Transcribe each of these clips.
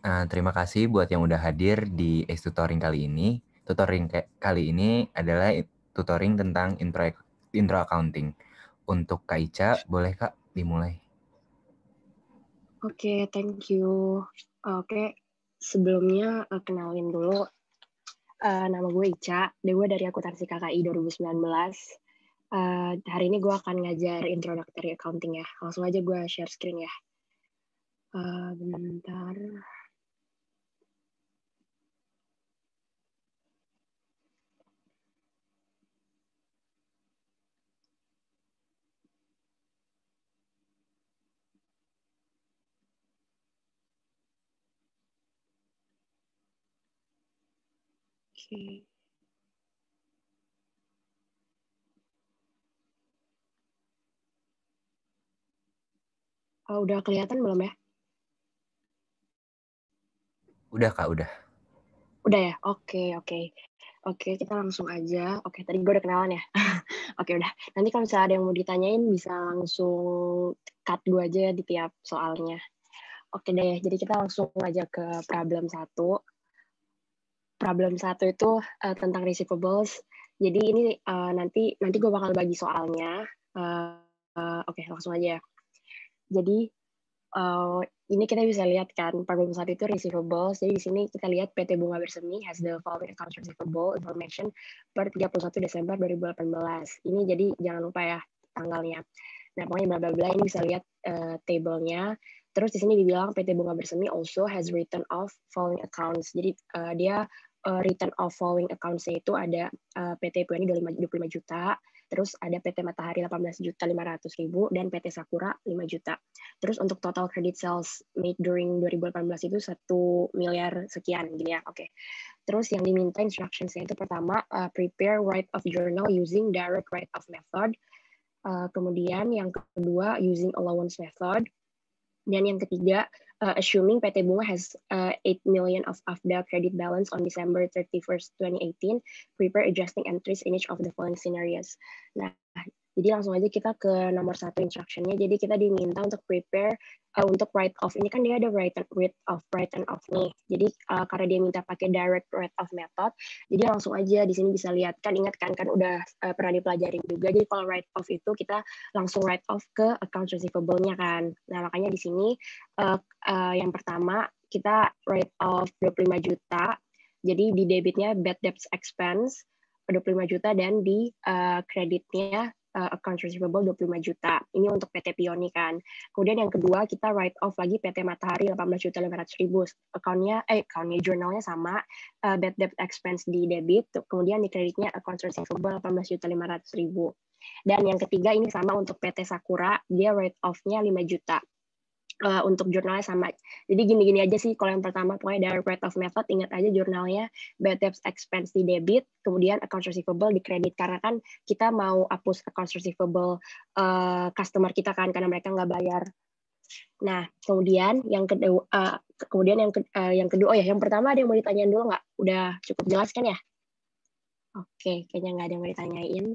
Terima kasih buat yang udah hadir di tutoring kali ini. Tutoring kali ini adalah tutoring tentang intro accounting. Untuk Kak Ica, boleh Kak dimulai? Oke, thank you. Oke, sebelumnya kenalin dulu. Nama gue Ica, gue dari akuntansi KKI 2019. Hari ini gue akan ngajar introductory accounting ya. Langsung aja gue share screen ya. Bentar. Oke. Udah kelihatan belum ya? Udah Kak, udah. Udah ya? Oke. Oke, kita langsung aja. Oke, tadi gue udah kenalan ya. Oke, udah. Nanti kalau misalnya ada yang mau ditanyain, bisa langsung cut gue aja di tiap soalnya. Oke deh, jadi kita langsung aja ke problem 1. Problem 1 itu tentang receivables. Jadi ini nanti gue bakal bagi soalnya. Oke, langsung aja ya. Jadi ini kita bisa lihat kan problem 1 itu receivables. Jadi di sini kita lihat PT Bunga Bersemi has the following accounts receivable information per 31 Desember 2018. Ini jadi jangan lupa ya tanggalnya. Nah, pokoknya bla bla bla ini bisa lihat tabelnya. Terus di sini dibilang PT Bunga Bersemi also has written off following accounts. Jadi dia return of following accounts-nya itu ada PT Puani 25 juta, terus ada PT Matahari 18.500.000 dan PT Sakura 5 juta. Terus untuk total credit sales made during 2018 itu 1 miliar sekian gitu ya. Oke. Terus yang diminta instructions-nya itu pertama prepare write off journal using direct write off method. Kemudian yang kedua using allowance method. Dan yang ketiga, assuming PT Bunga has 8 million of AFDA credit balance on December 31st, 2018, prepare adjusting entries in each of the following scenarios. Nah, jadi langsung aja kita ke nomor 1 instructionnya. Jadi kita diminta untuk prepare untuk write off. Ini kan dia ada write off nih. Jadi karena dia minta pakai direct write off method, jadi langsung aja di sini bisa lihat kan, ingat kan udah pernah dipelajarin juga. Jadi kalau write off itu kita langsung write off ke account receivable-nya kan. Nah, makanya di sini yang pertama kita write off 25 juta. Jadi di debitnya bad debts expense 25 juta dan di kreditnya accounts receivable 25 juta. Ini untuk PT Pioni kan. Kemudian yang kedua kita write off lagi PT Matahari 18.500.000. Accountnya jurnalnya sama, bad debt expense di debit, kemudian di kreditnya accounts receivable 18.500.000. Dan yang ketiga ini sama untuk PT Sakura, dia write off-nya 5 juta. Untuk jurnalnya sama. Jadi gini-gini aja sih kalau yang pertama, pokoknya direct write off method, ingat aja jurnalnya bad debt expense di debit, kemudian accounts receivable di kredit, karena kan kita mau hapus accounts receivable customer kita kan, karena mereka nggak bayar. Nah, kemudian yang kedua, yang pertama ada yang mau ditanyain dulu nggak? Udah cukup jelas kan ya? Oke, kayaknya nggak ada yang mau ditanyain.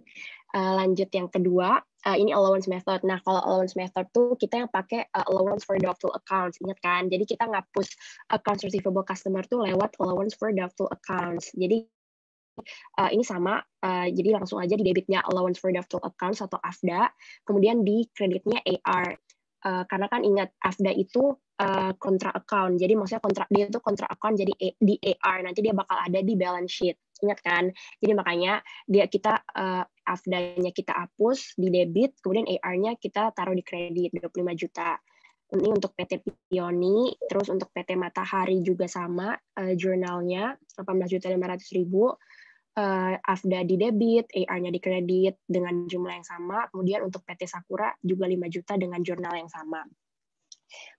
Lanjut yang kedua, ini allowance method. Nah, kalau allowance method tuh kita yang pakai allowance for doubtful accounts, ingat kan? Jadi kita ngapus accounts receivable customer tuh lewat allowance for doubtful accounts. Jadi ini sama, jadi langsung aja di debitnya allowance for doubtful accounts atau AFDA, kemudian di kreditnya AR. Karena kan ingat AFDA itu kontrak account, jadi maksudnya dia itu kontrak account jadi di AR, nanti dia bakal ada di balance sheet, ingat kan? Jadi makanya kita AFDA-nya kita hapus di debit, kemudian AR-nya kita taruh di kredit 25 juta. Ini untuk PT Pioni, terus untuk PT Matahari juga sama, jurnalnya 18.500.000, AFDA di debit, AR-nya di kredit dengan jumlah yang sama. Kemudian untuk PT Sakura juga 5 juta dengan jurnal yang sama.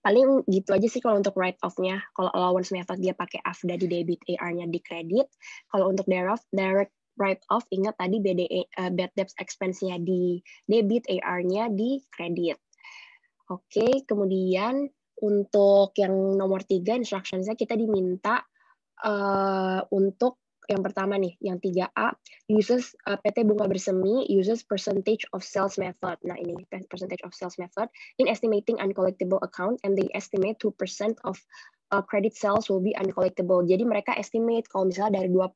Paling gitu aja sih kalau untuk write off-nya. Kalau allowance method dia pakai AFDA di debit, AR-nya di kredit. Kalau untuk direct write off, ingat tadi bad debt expense-nya di debit, AR-nya di kredit. Oke, kemudian untuk yang nomor 3 instructions-nya kita diminta untuk yang pertama nih, yang 3A, PT Bunga Bersemi uses percentage of sales method. Nah, ini percentage of sales method in estimating uncollectible account, and they estimate 2% of credit sales will be uncollectible. Jadi mereka estimate kalau misalnya dari 2%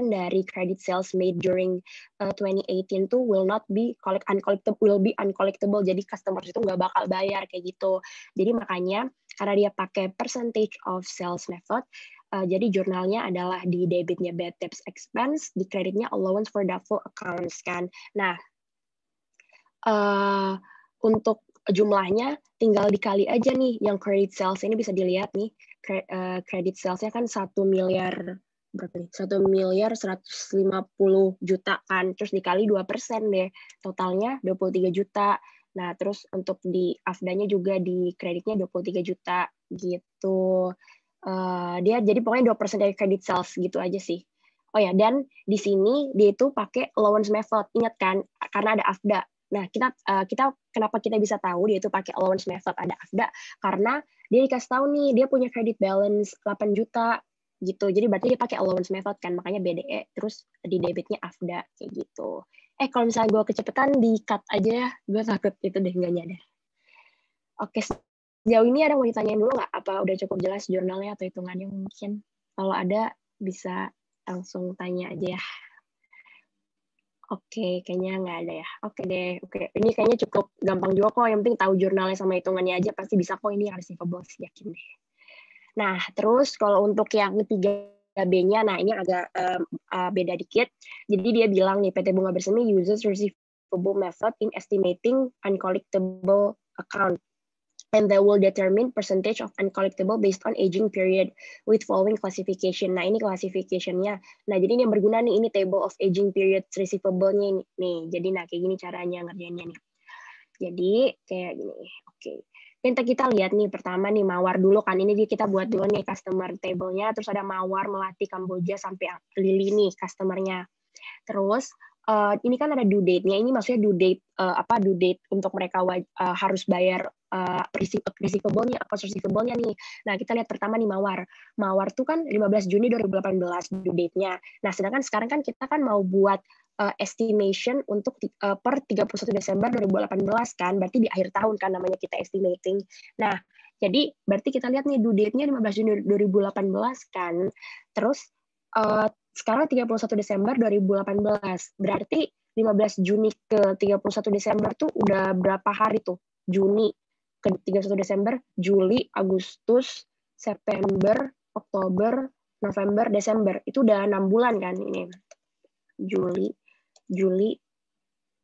dari credit sales made during 2018 tuh will be uncollectible. Jadi customers itu nggak bakal bayar kayak gitu. Jadi makanya karena dia pakai percentage of sales method, jadi jurnalnya adalah di debitnya bad debts expense, di kreditnya allowance for doubtful accounts kan. Nah, untuk jumlahnya tinggal dikali aja nih yang credit sales ini bisa dilihat nih credit salesnya kan 1 miliar berapa nih 1.150.000.000 kan terus dikali 2% deh totalnya 23 juta. Nah terus untuk di AFDA-nya juga di kreditnya 23 juta gitu. Dia jadi pokoknya 2% dari credit sales gitu aja sih. Oh ya, dan di sini dia itu pakai allowance method. Ingat kan, karena ada AFDA. Nah, kita kenapa kita bisa tahu dia itu pakai allowance method ada AFDA? Karena dia dikasih tahu nih, dia punya credit balance 8 juta gitu. Jadi berarti dia pakai allowance method kan, makanya BDE terus di debitnya AFDA kayak gitu. Kalau misalnya gue kecepatan di cut aja ya, gue takut itu deh nggak nyadar. Oke, sejauh ini ada mau ditanyain dulu nggak? Apa udah cukup jelas jurnalnya atau hitungannya mungkin? Kalau ada bisa langsung tanya aja ya. Oke, kayaknya nggak ada ya. Oke deh, oke. Ini kayaknya cukup gampang juga kok. Yang penting tahu jurnalnya sama hitungannya aja pasti bisa kok. Ini receivable sih, yakin deh. Nah, terus kalau untuk yang ketiga B-nya, nah ini agak beda dikit. Jadi dia bilang nih, PT Bunga Bersemi uses receivable method in estimating uncollectible account. And they will determine percentage of uncollectible based on aging period with following classification. Nah, ini classification-nya. Nah, jadi ini yang berguna nih, ini table of aging period receivable-nya nih. Jadi, nah kayak gini caranya ngerjainnya nih. Jadi, kayak gini. Oke. Kita lihat nih, pertama nih, Mawar dulu kan. Ini kita buat dulu nih customer table-nya. Terus ada Mawar, Melati, Kamboja, sampai Lili nih customer-nya. Terus, ini kan ada due date-nya. Ini maksudnya due date untuk mereka harus bayar receivable-nya, accounts receivable-nya nih. Nah, kita lihat pertama nih Mawar. Mawar tuh kan 15 Juni 2018 due date-nya. Nah, sedangkan sekarang kan kita kan mau buat estimation untuk per 31 Desember 2018 kan, berarti di akhir tahun kan namanya kita estimating. Nah, jadi berarti kita lihat nih due date-nya 15 Juni 2018 kan. Terus sekarang 31 Desember 2018. Berarti 15 Juni ke 31 Desember tuh udah berapa hari tuh? Juni ke 31 Desember, Juli, Agustus, September, Oktober, November, Desember. Itu udah 6 bulan kan ini. Juli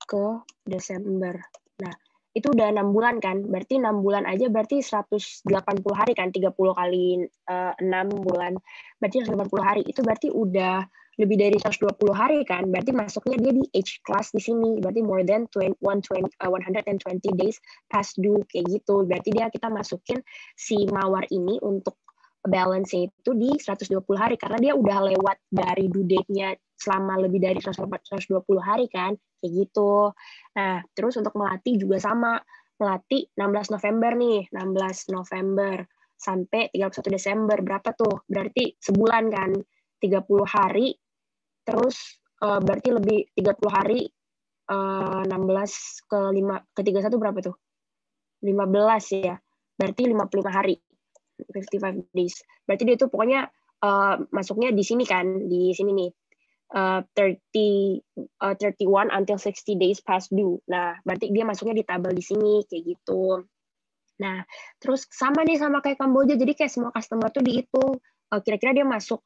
ke Desember. Nah, itu udah 6 bulan kan. Berarti 6 bulan aja berarti 180 hari kan. 30 kali 6 bulan. Berarti 180 hari. Itu berarti udah lebih dari 120 hari kan. Berarti masuknya dia di age class di sini. Berarti more than 120 days past due kayak gitu. Berarti kita masukin si Mawar ini untuk balance itu di 120 hari karena dia udah lewat dari due date-nya selama lebih dari 120 hari kan, kayak gitu. Nah, terus untuk Melati juga sama. Melati 16 November nih, 16 November sampai 31 Desember. Berapa tuh? Berarti sebulan kan, 30 hari. Terus berarti lebih 30 hari 16 ke 31 berapa tuh? 15 ya. Berarti 55 hari. 55 days. Berarti dia tuh pokoknya masuknya di sini kan, di sini nih. 31 until 60 days past due. Nah, berarti dia masuknya di tabel di sini kayak gitu. Nah, terus sama nih sama kayak Kamboja. Jadi kayak semua customer tuh dihitung kira-kira dia masuk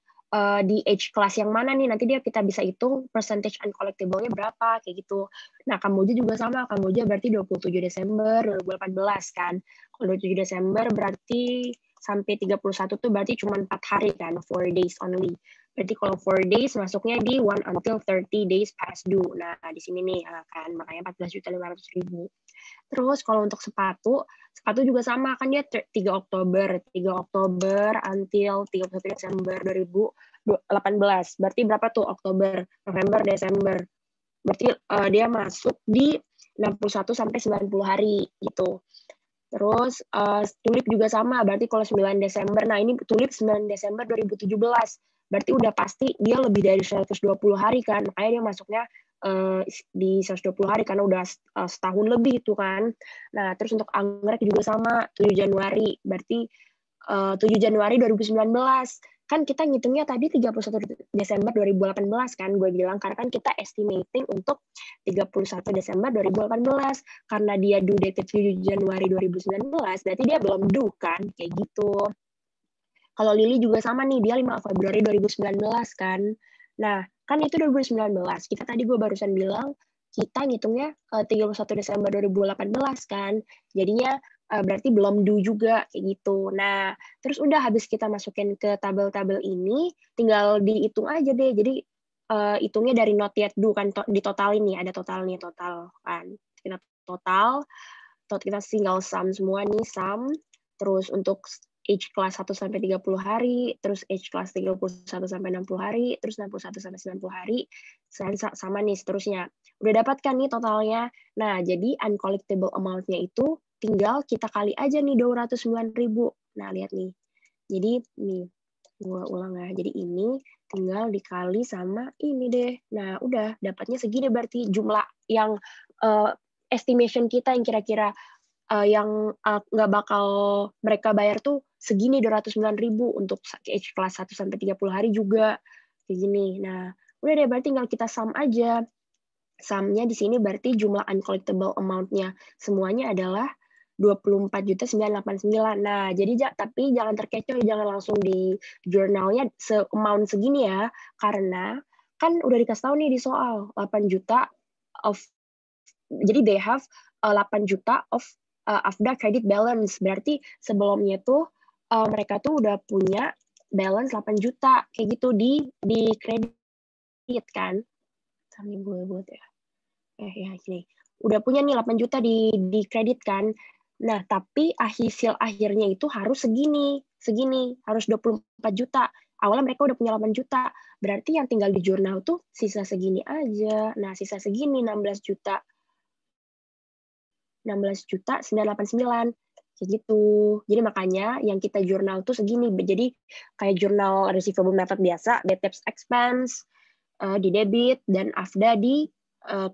di age class yang mana nih, nanti kita bisa hitung percentage uncollectible-nya berapa kayak gitu. Nah, Kamboja juga sama. Kamboja berarti 27 Desember 2018 kan. Kalau 27 Desember berarti sampai 31 tuh berarti cuma 4 hari kan, 4 days only. Berarti kalau 4 days masuknya di 1 until 30 days past due. Nah, di sini nih kan makanya 14.500.000. Terus kalau untuk sepatu juga sama kan dia 3 Oktober until 31 Desember 2018. Berarti berapa tuh Oktober, November, Desember. Berarti dia masuk di 61 sampai 90 hari gitu. Terus tulip juga sama, berarti kalau 9 Desember, nah ini tulip 9 Desember 2017, berarti udah pasti dia lebih dari 120 hari kan, makanya dia masuknya di 120 hari karena udah setahun lebih itu kan. Nah, terus untuk anggrek juga sama, 7 Januari, berarti 7 Januari 2019. Kan kita ngitungnya tadi 31 Desember 2018 kan, gue bilang, karena kan kita estimating untuk 31 Desember 2018. Karena dia due date 7 Januari 2019, berarti dia belum due kan, kayak gitu. Kalau Lily juga sama nih, dia 5 Februari 2019 kan. Nah, kan itu 2019. Kita tadi gue barusan bilang, kita ngitungnya 31 Desember 2018 kan. Jadinya berarti belum due juga kayak gitu. Nah, terus udah habis kita masukin ke tabel-tabel ini, tinggal dihitung aja deh. Jadi hitungnya dari not yet due kan, di total ini ada total nih, total kan. Kita total kita single sum semua nih, sum. Terus untuk age class 1 sampai 30 hari, terus age class 31 sampai 60 hari, terus 61 sampai 90 hari, sama nih seterusnya. Udah dapat kan nih totalnya. Nah, jadi uncollectible amount-nya itu tinggal kita kali aja nih 209.000. Nah, lihat nih. Jadi nih, gue ulang ya. Jadi ini tinggal dikali sama ini deh. Nah, udah dapatnya segini berarti jumlah yang estimation kita yang kira-kira yang nggak bakal mereka bayar tuh segini 209.000 untuk age kelas 1 sampai 30 hari juga kayak gini. Nah, udah deh berarti tinggal kita sum aja. Sum-nya di sini berarti jumlah uncollectible amount-nya semuanya adalah 24.989. Nah, jadi tapi jangan terkecoh, jangan langsung di jurnalnya se-amount segini ya, karena kan udah dikasih tahu nih di soal 8 juta of, jadi they have 8 juta of AFDA credit balance. Berarti sebelumnya tuh mereka tuh udah punya balance 8 juta kayak gitu di kredit kan. Sambil gue buat ya. Ya gini. Udah punya nih 8 juta di kredit kan. Nah, tapi hasil akhirnya itu harus segini, harus 24 juta. Awalnya mereka udah punya 8 juta. Berarti yang tinggal di jurnal tuh sisa segini aja. Nah, sisa segini 16 juta 989 kayak gitu. Jadi makanya yang kita jurnal tuh segini. Jadi kayak jurnal receivable method biasa, debit expense di debit dan AFDA di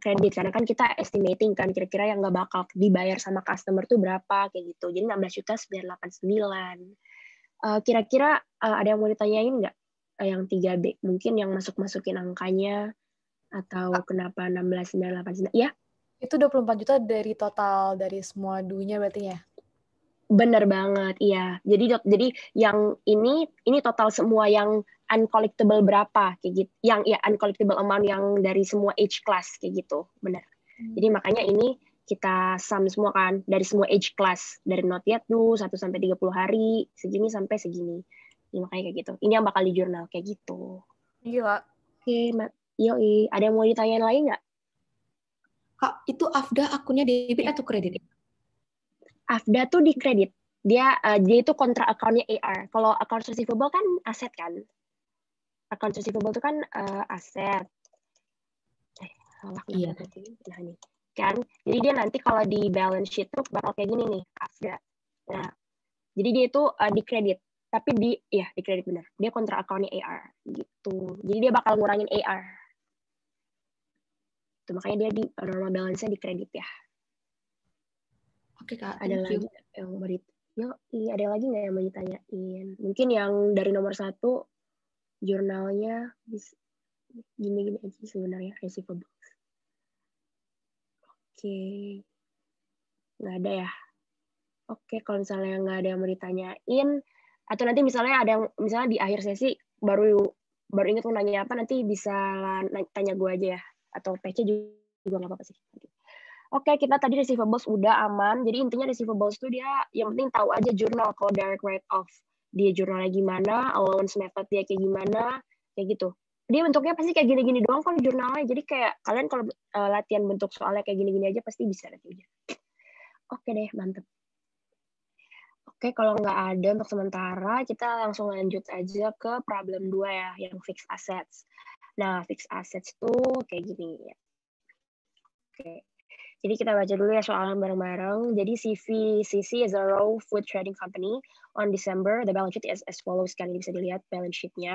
kredit, karena kan kita estimating kan kira-kira yang nggak bakal dibayar sama customer tuh berapa kayak gitu. Jadi 16.989. Kira-kira ada yang mau ditanyain nggak? Yang 3B mungkin yang masukin angkanya atau kenapa 16.989 ya? Itu 24 juta dari total dari semua dunya berarti ya? Bener banget, iya. Jadi yang ini total semua yang uncollectible berapa kayak gitu. Yang ya uncollectible amount yang dari semua age class kayak gitu. Bener. Jadi makanya ini kita sum semua kan dari semua age class, dari not yet due 1 sampai 30 hari, segini sampai segini. Jadi makanya kayak gitu. Ini yang bakal di jurnal kayak gitu. Gila. Oke, yoi. Ada yang mau ditanyain lagi nggak? Kak, itu AFDA akunnya debit atau kredit? AFDA tuh di kredit. Dia itu kontra account-nya AR. Kalau account receivable kan aset kan. Account receivable itu kan aset. Iya. Nah, nih. Kan? Jadi dia nanti kalau di balance sheet tuh bakal kayak gini nih, AFDA. Nah, jadi dia itu di kredit. Tapi di kredit benar. Dia kontra account-nya AR gitu. Jadi dia bakal ngurangin AR. Itu makanya dia di normal balance-nya di kredit ya. Oke Kak, ada lagi yang mau ada lagi nggak yang mau ditanyain? Mungkin yang dari nomor 1 jurnalnya gini aja sebenarnya receivables. Oke, nggak ada ya. Oke, kalau misalnya nggak ada yang mau ditanyain, atau nanti misalnya ada yang misalnya di akhir sesi baru ingat mau nanya apa, nanti bisa tanya gue aja ya, atau PC juga nggak apa-apa sih. Oke, kita tadi receivables udah aman. Jadi intinya receivables itu dia yang penting tahu aja jurnal kalau direct write off. Dia jurnalnya gimana, allowance method dia kayak gimana, kayak gitu. Dia bentuknya pasti kayak gini-gini doang kalau jurnalnya. Jadi kayak kalian kalau latihan bentuk soalnya kayak gini-gini aja pasti bisa nanti aja. Oke deh, mantep. Oke, kalau nggak ada untuk sementara, kita langsung lanjut aja ke problem 2 ya, yang fixed assets. Nah, fixed assets itu kayak gini ya. Oke. Jadi kita baca dulu ya soalnya bareng-bareng. Jadi CC is a raw food trading company. On December, the balance sheet is as follows. Kan bisa dilihat balance sheet-nya.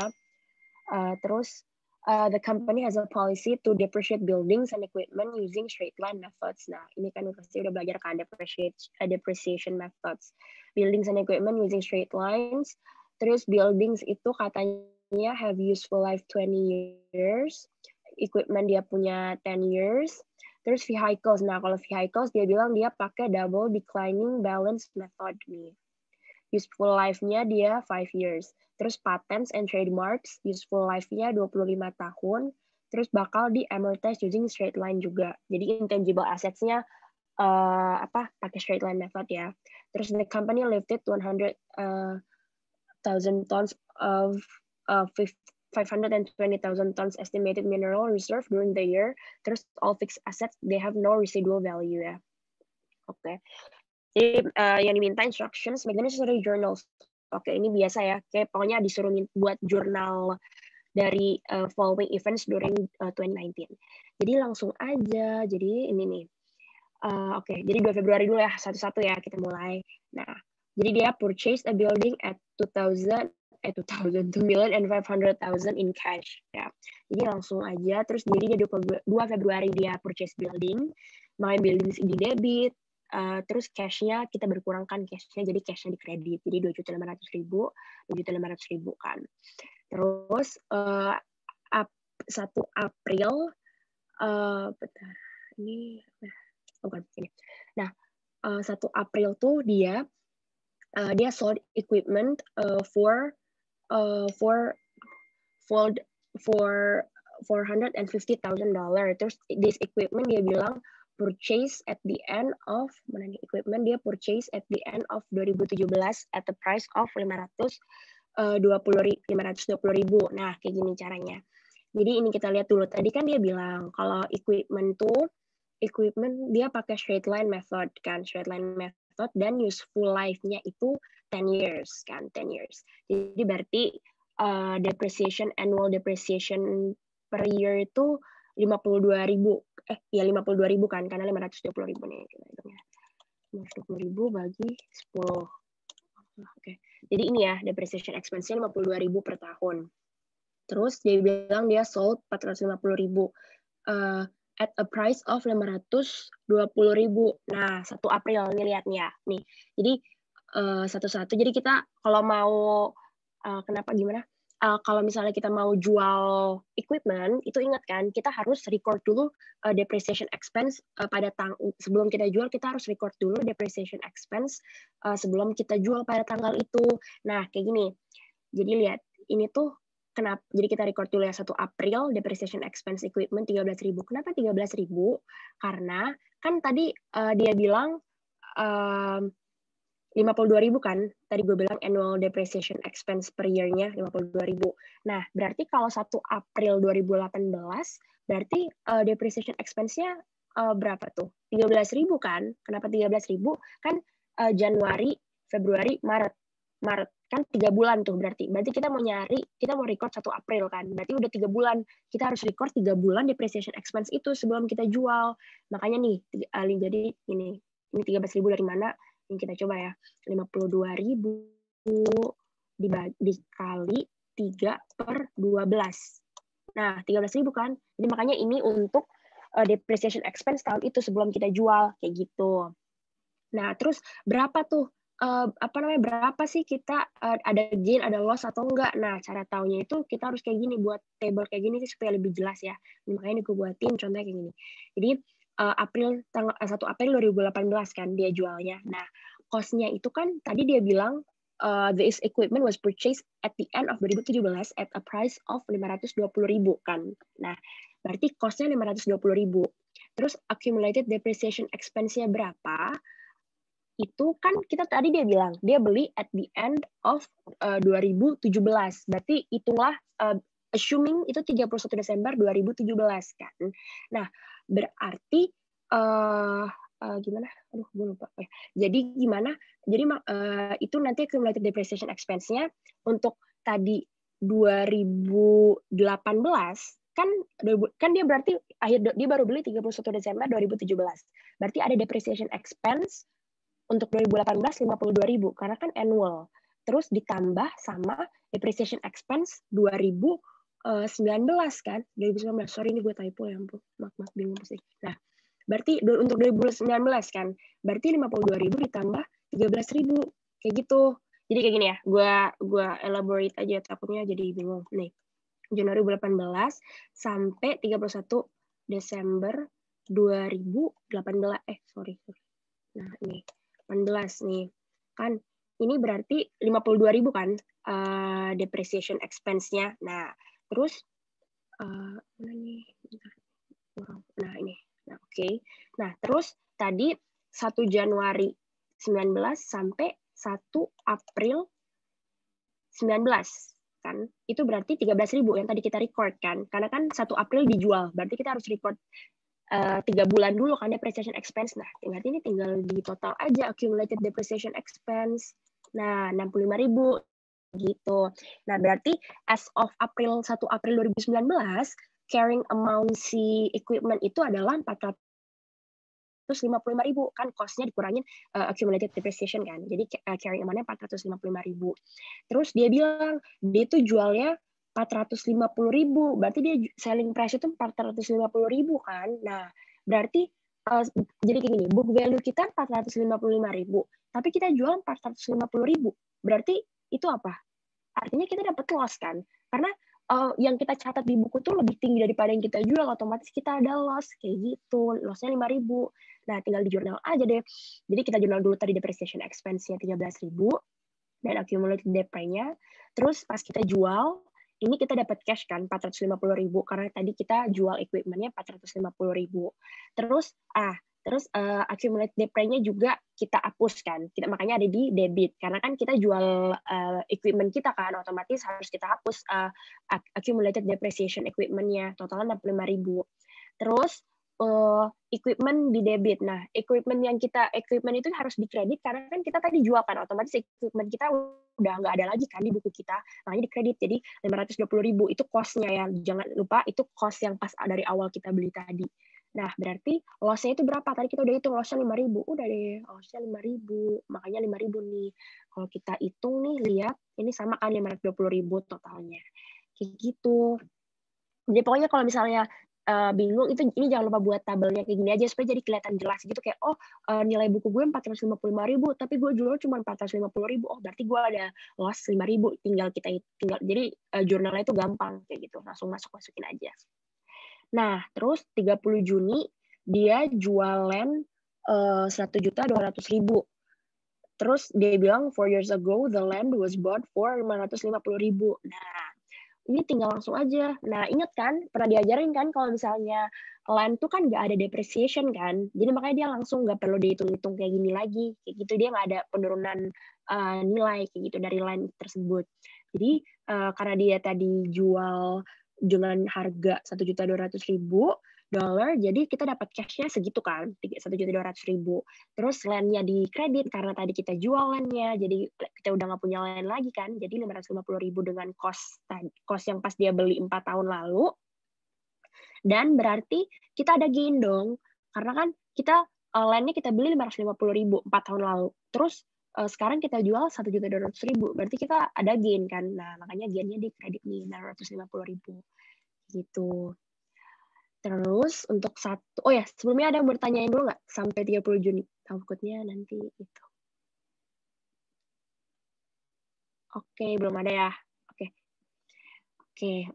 Terus, the company has a policy to depreciate buildings and equipment using straight line methods. Nah, ini kan pasti udah belajar kan depreciation methods. buildings and equipment using straight lines. Terus buildings itu katanya have useful life 20 years. Equipment dia punya 10 years. Terus vehicles. Nah, kalau vehicles dia bilang dia pakai double declining balance method nih. Useful life-nya dia 5 years. Terus patents and trademarks, useful life-nya 25 tahun. Terus bakal di amortize using straight line juga. Jadi intangible assets-nya pakai straight line method ya. Terus the company lifted 100,000 tons of 520,000 tons estimated mineral reserve during the year. Terus all fixed assets, they have no residual value ya. Oke. Jadi yang diminta instructions, make the necessary journals. Oke, ini biasa ya. Kayak pokoknya disuruh buat jurnal dari following events during 2019. Jadi langsung aja. Jadi ini nih. Oke, jadi 2 Februari dulu ya, satu-satu ya kita mulai. Nah, jadi dia purchase a building at 2,500,000 in cash ya. Jadi langsung aja. Terus jadi dia 2 Februari dia purchase building, makanya building di debit. Terus cashnya kita berkurangkan cashnya, jadi cashnya di kredit. Jadi 2.500.000, 2.500.000 kan. Terus 1 April, ini bukan ini. Nah, 1 April tuh dia sold equipment for $450,000. Terus this equipment dia bilang purchase at the end of 2017 at the price of 520.000. Nah, kayak gini caranya. Jadi ini kita lihat dulu. Tadi kan dia bilang kalau equipment dia pakai straight line method kan, straight line method dan useful life-nya itu 10 years kan, 10 years. Jadi berarti annual depreciation per year itu 52.000 kan, karena 520.000 nih kita hitungnya. 520.000 bagi 10. Oke. Jadi ini ya depreciation expense-nya 52.000 per tahun. Terus dia bilang dia sold 450.000 at a price of 520.000. Nah, 1 April nih lihatnya nih. Jadi satu-satu. Jadi kita kalau mau kalau misalnya kita mau jual equipment, itu ingat kan, kita harus record dulu depreciation expense sebelum kita jual, kita harus record dulu depreciation expense sebelum kita jual pada tanggal itu. Nah, kayak gini. Jadi lihat, ini tuh kenapa? Jadi kita record dulu ya 1 April depreciation expense equipment 13.000. Kenapa 13.000? Karena kan tadi dia bilang 52.000 kan, tadi gue bilang annual depreciation expense per year-nya 52.000. Nah, berarti kalau 1 April 2018, berarti depreciation expense-nya berapa tuh? 13.000 kan? Kenapa 13.000? Kan Januari, Februari, Maret kan 3 bulan tuh berarti. Berarti kita mau record 1 April kan. Berarti udah 3 bulan. Kita harus record 3 bulan depreciation expense itu sebelum kita jual. Makanya nih, jadi ini 13.000 dari mana? Yang kita coba ya, 52.000 dikali 3/12. Nah, 13.000 kan? Jadi makanya ini untuk depreciation expense tahun itu sebelum kita jual, kayak gitu. Nah, terus berapa tuh? Berapa sih kita ada gain, ada loss atau enggak? Nah, cara taunya itu kita harus kayak gini, buat table kayak gini sih supaya lebih jelas ya. Makanya gue buatin contohnya kayak gini. Jadi 1 April 2018 kan dia jualnya. Nah, cost-nya itu kan tadi dia bilang this equipment was purchased at the end of 2017 at a price of 520.000 kan. Nah, berarti cost-nya 520.000. Terus accumulated depreciation expense-nya berapa? Itu kan kita tadi dia bilang dia beli at the end of 2017. Berarti itulah assuming itu 31 Desember 2017 kan. Nah, berarti gimana? Aduh, gue lupa. Jadi gimana? Jadi itu nanti accumulated depreciation expense-nya untuk tadi 2018 kan dia berarti dia baru beli 31 Desember 2017. Berarti ada depreciation expense untuk 2018 52.000 karena kan annual. Terus ditambah sama depreciation expense 2019 kan? 2019. Sorry ini gue typo ya ampun. Maaf bingung sih. Nah, berarti untuk 2019 kan? Berarti 52.000 ditambah 13.000. kayak gitu. Jadi kayak gini ya, gue elaborate aja takutnya jadi bingung. Nih, Januari 2018 sampai 31 Desember 2018. Sorry. Nah, ini 18 nih. Kan ini berarti 52.000 kan depreciation expense-nya. Nah, terus mana nih? Nah, ini. Nah, oke. Nah, terus tadi 1 Januari 19 sampai 1 April 19 kan. Itu berarti 13.000 yang tadi kita record kan. Karena kan 1 April dijual. Berarti kita harus record 3 bulan dulu kan depreciation expense. Nah, berarti ini tinggal di total aja accumulated depreciation expense. Nah, 65.000 gitu. Nah, berarti as of 1 April 2019, carrying amount si equipment itu adalah 455.000 kan, cost-nya dikurangin accumulated depreciation kan. Jadi carrying amount-nya 455.000. Terus dia bilang dia itu jualnya 450.000, berarti dia selling price itu 450.000 kan. Nah, berarti jadi kayak gini, book value kita 455.000, tapi kita jual 450.000. Berarti itu apa? Artinya kita dapat loss kan? Karena yang kita catat di buku tuh lebih tinggi daripada yang kita jual, otomatis kita ada loss kayak gitu. Loss-nya 5.000. Nah, tinggal di jurnal aja deh. Jadi kita jurnal dulu tadi depreciation expense-nya 13.000 dan accumulated depre-nya. Terus pas kita jual, ini kita dapat cash kan 450.000 karena tadi kita jual equipment-nya 450.000. Terus accumulated depre-nya juga kita hapuskan. Makanya ada di debit karena kan kita jual equipment kita kan, otomatis harus kita hapus accumulated depreciation equipment-nya, totalnya 65.000. Terus equipment di debit. Nah, equipment itu harus dikredit karena kan kita tadi jual kan, otomatis equipment kita udah nggak ada lagi kan di buku kita, makanya dikredit. Jadi 520.000 itu cost-nya ya, jangan lupa itu cost yang pas dari awal kita beli tadi. Nah, berarti loss-nya itu berapa? Tadi kita udah hitung loss-nya 5.000. Udah deh, loss-nya 5.000. Makanya 5.000 nih. Kalau kita hitung nih, lihat ini sama kan 520.000 totalnya. Kayak gitu. Jadi pokoknya kalau misalnya bingung, ini jangan lupa buat tabelnya kayak gini aja supaya jadi kelihatan jelas gitu, kayak nilai buku gue 455.000 tapi gue jual cuma 450.000. Berarti gue ada loss 5.000. Tinggal jadi jurnalnya itu gampang kayak gitu, langsung masukin aja. Nah, terus 30 Juni dia jualan 1.200.000. Terus dia bilang 4 years ago the land was bought for 550.000. Nah, ini tinggal langsung aja. Nah, ingat kan, pernah diajarin kan kalau misalnya land tuh kan nggak ada depreciation kan. Jadi makanya dia langsung nggak perlu dihitung-hitung kayak gini lagi. Kayak gitu dia nggak ada penurunan nilai kayak gitu dari land tersebut. Jadi karena dia tadi jual dengan harga $1.200.000, jadi kita dapat cash-nya segitu kan, 1.200.000. Terus land-nya di kredit karena tadi kita jual land-nya, jadi kita udah nggak punya land lagi kan, jadi 550.000 dengan cost yang pas dia beli 4 tahun lalu. Dan berarti kita ada gain dong, karena kan kita land-nya kita beli 550.000 4 tahun lalu. Terus sekarang kita jual 1.200.000, berarti kita ada gain kan. Nah, makanya gain-nya di kredit nih 650.000 gitu. Terus untuk sebelumnya ada yang bertanyain dulu nggak sampai 30 Juni? Takutnya nanti itu. Oke, belum ada ya. Oke,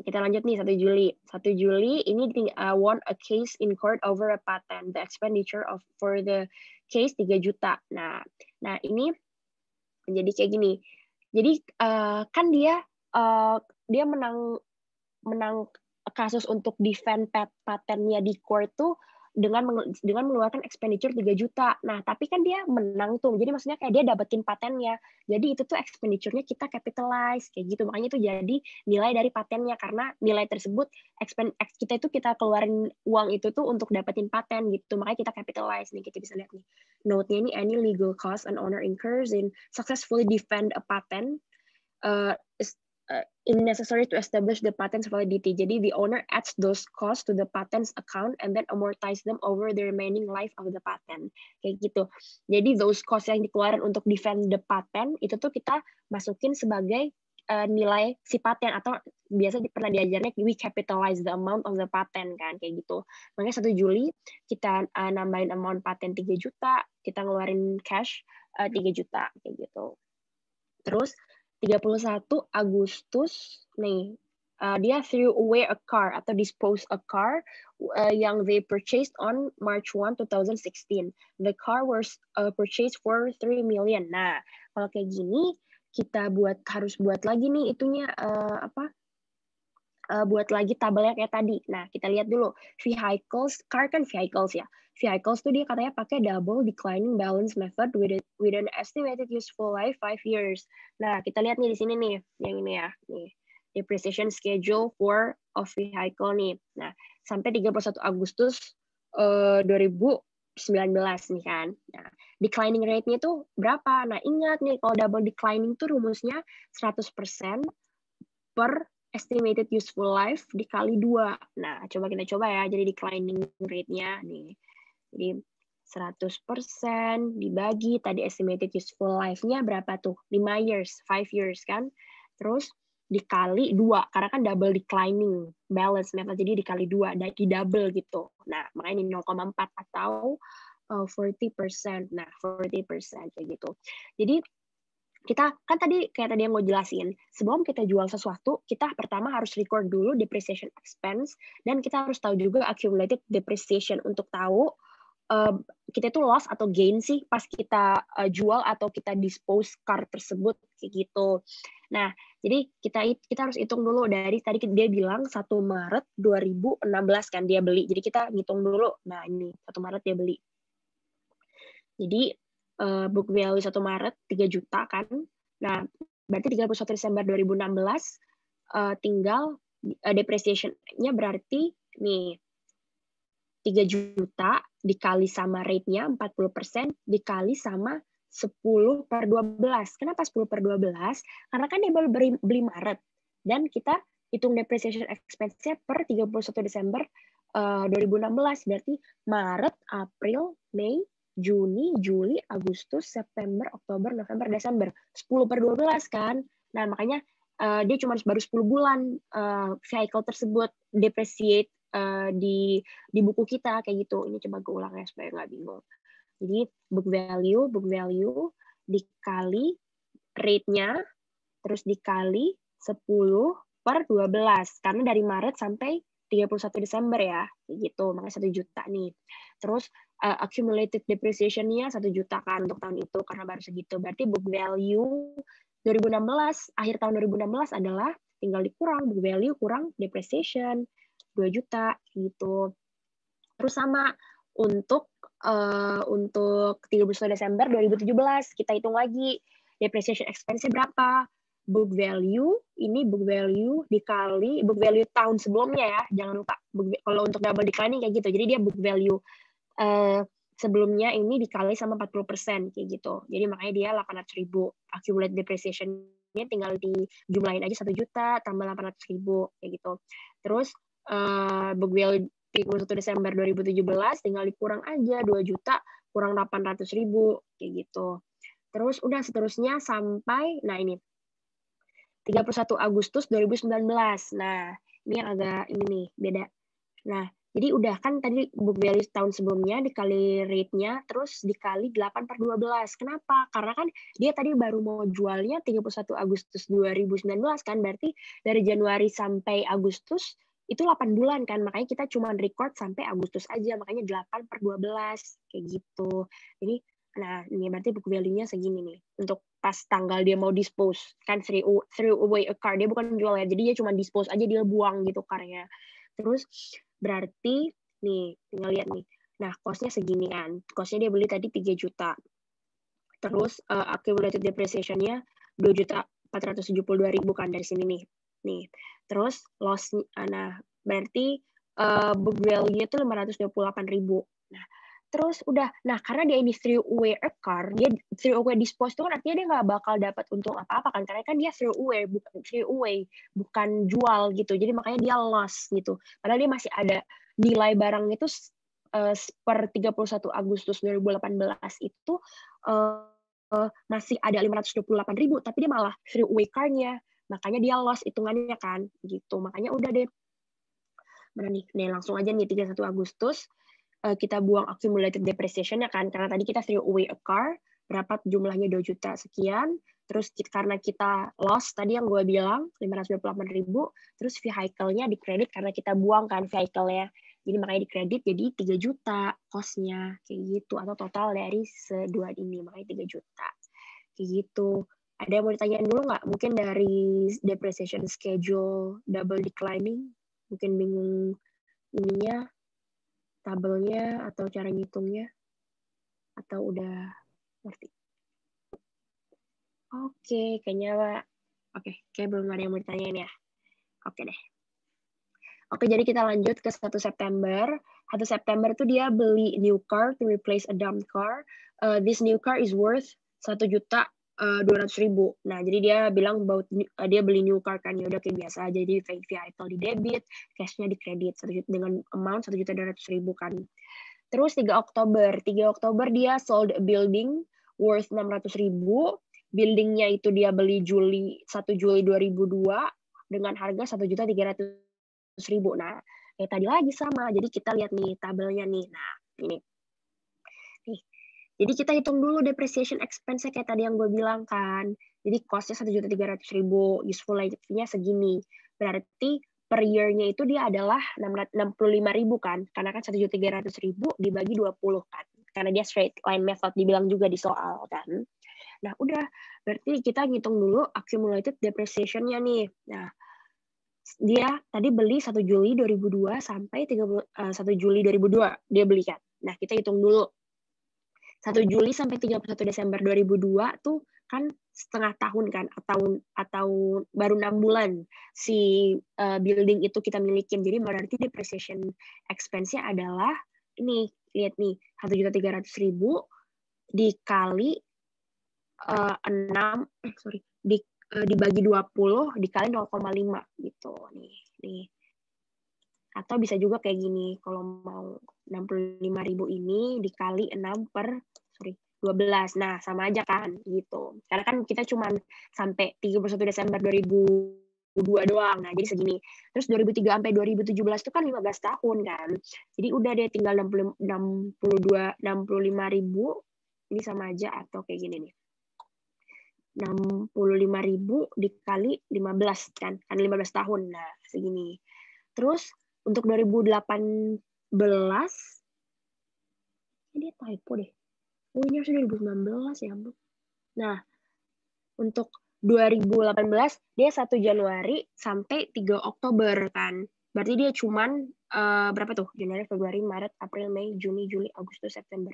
kita lanjut nih 1 Juli. 1 Juli ini won a case in court over a patent. The expenditure for the case 3 juta. Nah ini jadi kayak gini. Jadi kan dia menang kasus untuk defend patennya di court tuh dengan mengeluarkan expenditure 3 juta. Nah, tapi kan dia menang tuh. Jadi maksudnya kayak dia dapetin patennya. Jadi itu tuh expenditure-nya kita capitalize kayak gitu. Makanya itu jadi nilai dari patennya karena nilai tersebut kita keluarin uang itu tuh untuk dapetin paten gitu. Makanya kita capitalize nih. Kita bisa lihat nih. Note-nya ini any legal cost an owner incurs in successfully defend a patent is necessary to establish the patent's validity. Jadi the owner adds those costs to the patent's account and then amortize them over the remaining life of the patent. Kayak gitu. Jadi those costs yang dikeluarkan untuk defend the patent itu tuh kita masukin sebagai nilai si paten, atau biasa pernah diajarnya we capitalize the amount of the patent kan kayak gitu. Makanya 1 Juli kita nambahin amount paten 3 juta, kita ngeluarin cash 3 juta kayak gitu. Terus 31 Agustus nih dia threw away a car atau dispose a car yang they purchased on March 1, 2016. The car was purchased for 3 million. Nah, kalau kayak gini kita harus buat lagi nih itunya buat lagi tabelnya kayak tadi. Nah, kita lihat dulu vehicles, car kan vehicles ya. Vehicles tuh dia katanya pakai double declining balance method with an estimated useful life 5 years. Nah, kita lihat nih di sini nih, yang ini ya, nih depreciation schedule for of vehicle nih. Nah, sampai 31 Agustus 2019 nih kan. Nah, declining rate-nya tuh berapa? Nah, ingat nih kalau double declining tuh rumusnya 100% per estimated useful life dikali 2. Nah, kita coba ya. Jadi declining rate-nya nih. Jadi 100% dibagi tadi estimated useful life-nya berapa tuh? 5 years, 5 years kan. Terus dikali 2 karena kan double declining balance method, jadi dikali 2, di double gitu. Nah, makanya ini 0,4 atau 40%. Nah, 40% kayak gitu. Jadi kita kan tadi yang mau jelasin, sebelum kita jual sesuatu, kita pertama harus record dulu depreciation expense, dan kita harus tahu juga accumulated depreciation untuk tahu kita itu loss atau gain sih pas kita jual atau kita dispose car tersebut kayak gitu. Nah, jadi kita harus hitung dulu dari tadi dia bilang 1 Maret 2016 kan dia beli. Jadi kita ngitung dulu. Nah, ini 1 Maret dia beli. Jadi book value 1 Maret 3 juta kan. Nah, berarti 31 Desember 2016 tinggal depreciation-nya berarti nih 3 juta dikali sama rate-nya 40% dikali sama 10/12. Kenapa 10/12? Karena kan dia baru beli Maret. Dan kita hitung depreciation expense-nya per 31 Desember 2016. Berarti Maret, April, Mei, Juni, Juli, Agustus, September, Oktober, November, Desember. 10/12 kan. Nah, makanya dia cuma baru 10 bulan vehicle tersebut depreciate di buku kita kayak gitu. Ini coba gue ulang ya supaya nggak bingung. Jadi book value dikali rate-nya, terus dikali 10/12 karena dari Maret sampai 31 Desember ya, kayak gitu. Makanya 1 juta nih. Terus accumulated depreciation-nya 1 juta kan untuk tahun itu karena baru segitu. Berarti book value 2016 akhir tahun 2016 adalah tinggal dikurang book value kurang depreciation 2 juta gitu. Terus sama untuk 31 Desember 2017 kita hitung lagi depreciation expense-nya berapa. Book value dikali book value tahun sebelumnya ya. Jangan lupa kalau untuk double declining kayak gitu. Jadi dia book value sebelumnya ini dikali sama 40% kayak gitu. Jadi makanya dia 800.000. Accumulated depreciation-nya tinggal dijumlahin aja 1 juta tambah 800.000 kayak gitu. Terus book value 31 Desember 2017 tinggal dikurang aja 2 juta kurang 800.000 kayak gitu. Terus udah seterusnya sampai ini 31 Agustus 2019. Nah, ini yang agak ini nih beda. Nah, jadi udah kan tadi book value tahun sebelumnya dikali rate-nya terus dikali 8/12. Kenapa? Karena kan dia tadi baru mau jualnya 31 Agustus 2019 kan, berarti dari Januari sampai Agustus itu 8 bulan kan, makanya kita cuma record sampai Agustus aja, makanya 8/12 kayak gitu. Jadi ini berarti book value-nya segini nih untuk pas tanggal dia mau dispose kan, throw away a car, dia bukan jual ya, jadi dia cuma dispose aja, dia buang gitu karnya. Terus berarti nih tinggal lihat nih, nah cost-nya segini kan, cost-nya dia beli tadi 3 juta, terus accumulated depreciation-nya 2.472.000 kan dari sini nih. Terus loss, nah berarti book value-nya itu 528.000. Nah, terus udah, karena dia ini throw away a car, dia throw away dispose itu kan artinya dia nggak bakal dapat untung apa-apa kan, karena kan dia throw away bukan jual gitu, jadi makanya dia loss gitu. Padahal dia masih ada nilai barangnya itu per 31 Agustus 2018 itu masih ada 528.000, tapi dia malah throw away car-nya. Makanya dia loss hitungannya kan gitu. Makanya udah deh. Nih langsung aja nih 31 Agustus kita buang accumulated depreciation-nya kan, karena tadi kita throw away a car, berapa jumlahnya 2 juta sekian, Terus karena kita loss tadi yang gue bilang 528.000, terus vehicle-nya dikredit karena kita buang kan vehicle-nya. Jadi makanya dikredit jadi 3 juta cost-nya kayak gitu, atau total dari sedua ini makanya 3 juta. Kayak gitu. Ada yang mau ditanyain dulu nggak? Mungkin dari depreciation schedule double declining, mungkin bingung ininya, tabelnya atau cara ngitungnya, atau udah ngerti? Oke, kayaknya kayak belum ada yang mau ditanyain ya. Oke deh. Oke, jadi kita lanjut ke 1 September. 1 September itu dia beli new car to replace a dump car. This new car is worth 1.200.000. Nah, jadi dia bilang dia beli new car kan, ya udah kayak biasa. Jadi vehicle di debit, cash-nya di kredit dengan amount 1.200.000 kan. Terus 3 Oktober dia sold a building worth 600.000. Buildingnya itu dia beli 1 Juli 2002 dengan harga 1.300.000. Nah, kayak tadi lagi sama. Jadi kita lihat nih tabelnya nih. Nah, ini. Nih. Jadi kita hitung dulu depreciation expense-nya kayak tadi yang gue bilang kan. Jadi cost-nya 1.300.000, useful life-nya segini. Berarti per year-nya itu dia adalah 65.000 kan. Karena kan 1.300.000 dibagi 20 kan. Karena dia straight line method dibilang juga di soal kan. Nah, udah. Berarti kita ngitung dulu accumulated depreciation-nya nih. Nah, dia tadi beli 1 Juli 2002 sampai 1 Juli 2002 dia beli kan. Nah, kita hitung dulu. 1 Juli sampai 31 Desember 2002 tuh kan setengah tahun kan, atau baru 6 bulan si building itu kita milikin. Jadi berarti depreciation expense-nya adalah ini, lihat nih, 1.300.000 dikali 6 dibagi 20 dikali 0,5 gitu nih. Atau bisa juga kayak gini, kalau mau 65.000 ini dikali 12. Nah, sama aja kan gitu. Karena kan kita cuma sampai 31 Desember 2002 doang. Nah, jadi segini. Terus 2003 sampai 2017 itu kan 15 tahun kan. Jadi udah deh tinggal 65.000 ini sama aja atau kayak gini nih. 65.000 dikali 15 kan 15 tahun. Nah, segini. Terus untuk 2018 ini typo deh. Oh, ini harusnya 2019 ya ampun. Nah, untuk 2018 dia 1 Januari sampai 3 Oktober kan. Berarti dia cuman berapa tuh? Januari, Februari, Maret, April, Mei, Juni, Juli, Agustus, September.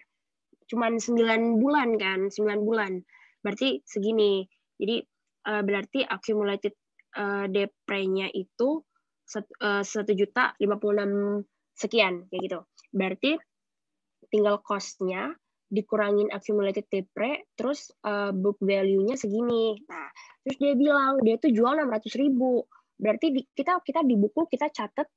Cuman 9 bulan kan, 9 bulan. Berarti segini. Jadi berarti accumulated depre-nya itu 1.056.000 sekian kayak gitu. Berarti tinggal cost-nya dikurangin accumulated depre, terus book value-nya segini. Nah, terus dia bilang dia tuh jual 600.000. Berarti kita di buku kita catat,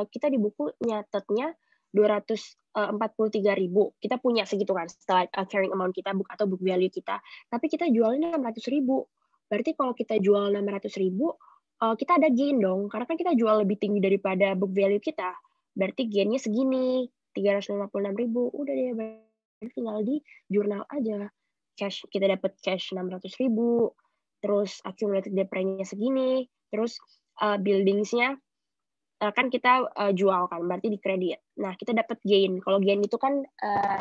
kita di buku nyatetnya 243.000. Kita punya segitu kan setelah carrying amount kita atau book value kita. Tapi kita jualnya 600.000. Berarti kalau kita jual 600.000, kita ada gain dong. Karena kan kita jual lebih tinggi daripada book value kita. Berarti gainnya segini, 356.000. Udah deh, tinggal di jurnal aja. Cash, kita dapat cash 600.000. Terus accumulated depre-nya segini. Terus buildings-nya kan kita jual kan, berarti di kredit. Nah, kita dapat gain. Kalau gain itu kan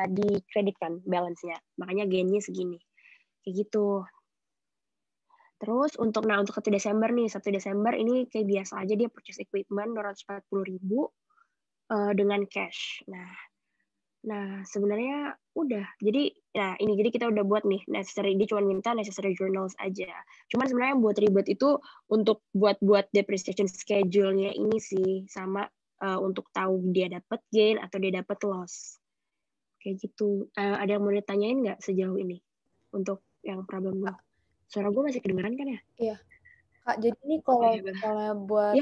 di kredit kan balance-nya. Makanya gain-nya segini. Kayak gitu. Terus untuk 1 Desember nih, 1 Desember ini kayak biasa aja dia purchase equipment 240.000 dengan cash. Nah, sebenarnya udah. Jadi kita udah buat nih necessary, dia cuma minta necessary journals aja. Cuman sebenarnya yang buat ribet itu untuk buat depreciation schedule-nya ini sih, sama untuk tahu dia dapat gain atau dia dapat loss. Kayak gitu. Ada yang mau ditanyain nggak sejauh ini untuk yang problem gue? Suara gue masih kedengeran kan ya? Iya. Kak, jadi ini kalau misalnya buat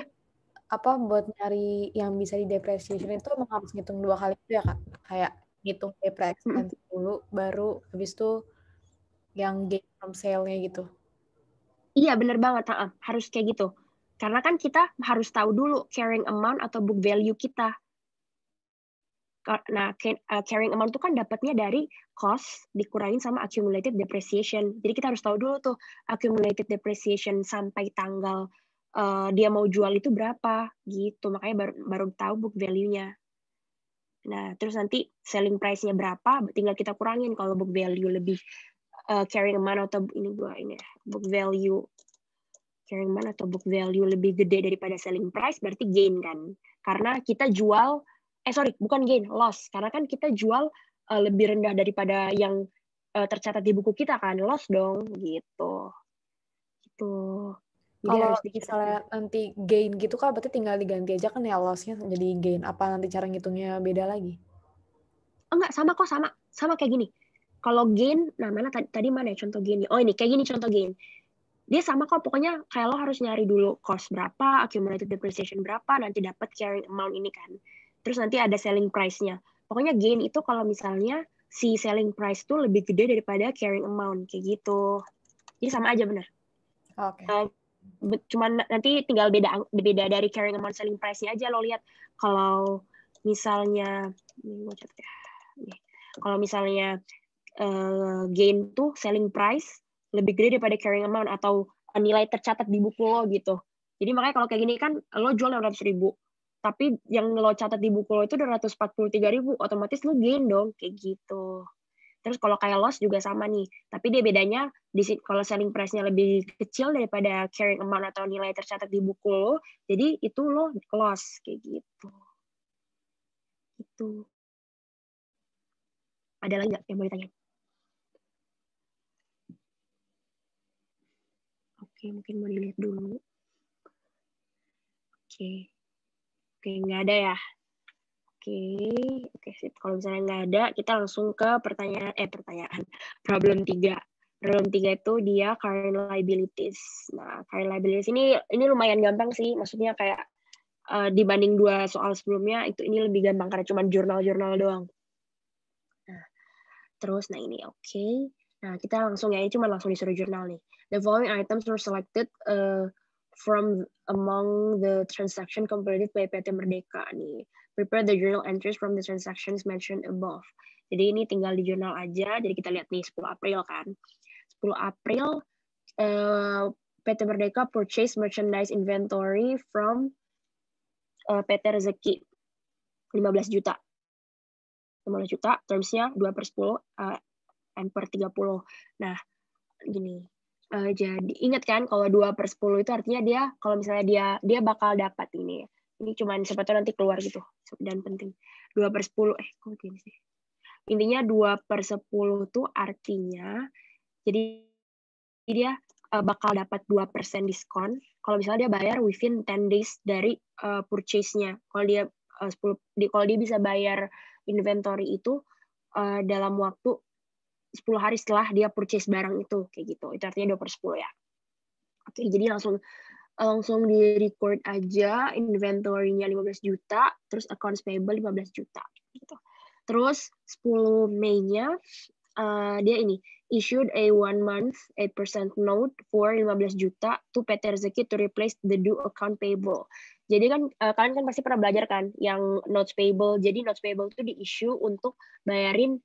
buat nyari yang bisa di depreciation itu emang harus ngitung 2 kali itu ya Kak? Kayak ngitung depre expense dulu, baru habis itu yang gain from sale-nya gitu. Iya, bener banget. Harus kayak gitu. Karena kan kita harus tahu dulu carrying amount atau book value kita. Nah, carrying amount itu kan dapatnya dari cost dikurangin sama accumulated depreciation. Jadi kita harus tahu dulu tuh accumulated depreciation sampai tanggal dia mau jual itu berapa gitu. Makanya baru tahu book value-nya. Nah, terus nanti selling price-nya berapa, tinggal kita kurangin. Kalau book value lebih carrying amount atau book value carrying amount atau book value lebih gede daripada selling price, berarti gain kan? Karena kita jual bukan gain, loss. Karena kan kita jual lebih rendah daripada yang tercatat di buku kita kan, loss dong, gitu. Gitu. Jadi Kalau harus misalnya nanti gain gitu kan, berarti tinggal diganti aja kan ya loss-nya jadi gain. Apa nanti cara ngitungnya beda lagi? Enggak, sama kok, sama kayak gini. Kalau gain, nah mana tadi mana ya contoh gain? Oh ini, kayak gini contoh gain. Dia sama kok, pokoknya kayak lo harus nyari dulu cost berapa, accumulated depreciation berapa, nanti dapat carrying amount ini kan. Terus nanti ada selling price-nya. Pokoknya gain itu kalau misalnya si selling price itu lebih gede daripada carrying amount, kayak gitu. Jadi sama aja benar. Oke. Cuman nanti tinggal beda dari carrying amount selling price-nya aja lo lihat. Kalau misalnya, kalau misalnya gain tuh selling price lebih gede daripada carrying amount atau nilai tercatat di buku lo gitu. Jadi makanya kalau kayak gini kan lo jual 600.000, tapi yang lo catat di buku lo itu 243.000, otomatis lo gain dong kayak gitu. Terus kalau kayak loss juga sama nih, tapi dia bedanya kalau selling price-nya lebih kecil daripada carrying amount atau nilai tercatat di buku lo, jadi itu lo loss kayak gitu. Itu. Ada lagi nggak yang mau ditanya? Oke, mungkin mau dilihat dulu. Oke, nggak ada ya. Oke, sip. Kalau misalnya nggak ada, kita langsung ke pertanyaan. Problem 3. Problem 3 itu dia current liabilities. Nah, current liabilities ini lumayan gampang sih. Maksudnya kayak dibanding 2 soal sebelumnya, ini lebih gampang karena cuma jurnal-jurnal doang. Nah, terus, ini oke. Nah, kita langsung ya, ini cuma langsung disuruh jurnal nih. The following items were selected from among the transaction completed by PT Merdeka nih. Prepare the journal entries from the transactions mentioned above. Jadi ini tinggal di jurnal aja. Jadi kita lihat nih 10 April kan. 10 April PT Merdeka purchase merchandise inventory from PT Rezeki 15 juta. 15 juta, termsnya 2/10 and per 30. Nah, gini. Jadi ingat kan kalau 2/10 itu artinya dia kalau misalnya dia bakal dapat ini. Ini cuman siapa tahu nanti keluar gitu dan penting. 2/10 kok gini sih. Intinya 2/10 tuh artinya jadi dia bakal dapat 2% diskon kalau misalnya dia bayar within 10 days dari purchase-nya. Kalau dia bisa bayar inventory itu dalam waktu 10 hari setelah dia purchase barang itu kayak gitu. Itu artinya 2/10 ya. Oke, jadi langsung di record aja inventory-nya 15 juta, terus accounts payable 15 juta gitu. Terus 10 Mei-nya dia ini issued a 1 month 8% note for 15 juta to PT Rezeki to replace the due account payable. Jadi kan kalian kan pasti pernah belajar kan yang notes payable. Jadi notes payable itu di-issue untuk bayarin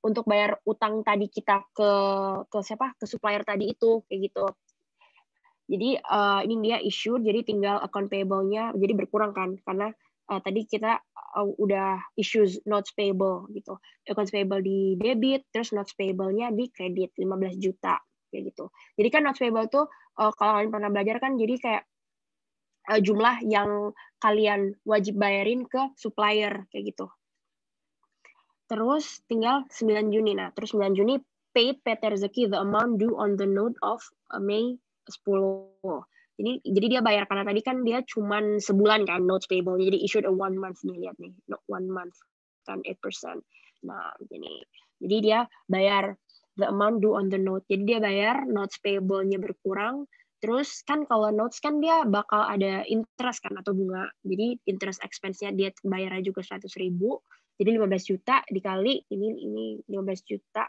untuk bayar utang tadi kita ke supplier tadi itu kayak gitu. Jadi ini dia issue, jadi tinggal account payable-nya jadi berkurang kan karena tadi kita udah issues notes payable gitu. Accounts payable di debit, terus notes payable-nya di kredit 15 juta kayak gitu. Jadi kan notes payable tuh kalau kalian pernah belajar kan jadi kayak jumlah yang kalian wajib bayarin ke supplier kayak gitu. Terus tinggal 9 Juni. Nah, terus 9 Juni paid PT Rezeki the amount due on the note of Mei 10. Jadi dia bayar karena tadi kan dia cuman sebulan kan notes payable. Jadi issued a 1 month nih, lihat nih. 1 month kan 8%. Nah, gini. Jadi dia bayar the amount due on the note. Jadi dia bayar notes payable-nya berkurang. Terus kan kalau notes kan dia bakal ada interest kan atau bunga. Jadi interest expense-nya dia bayarnya juga 100.000. Jadi 15 juta dikali ini 15 juta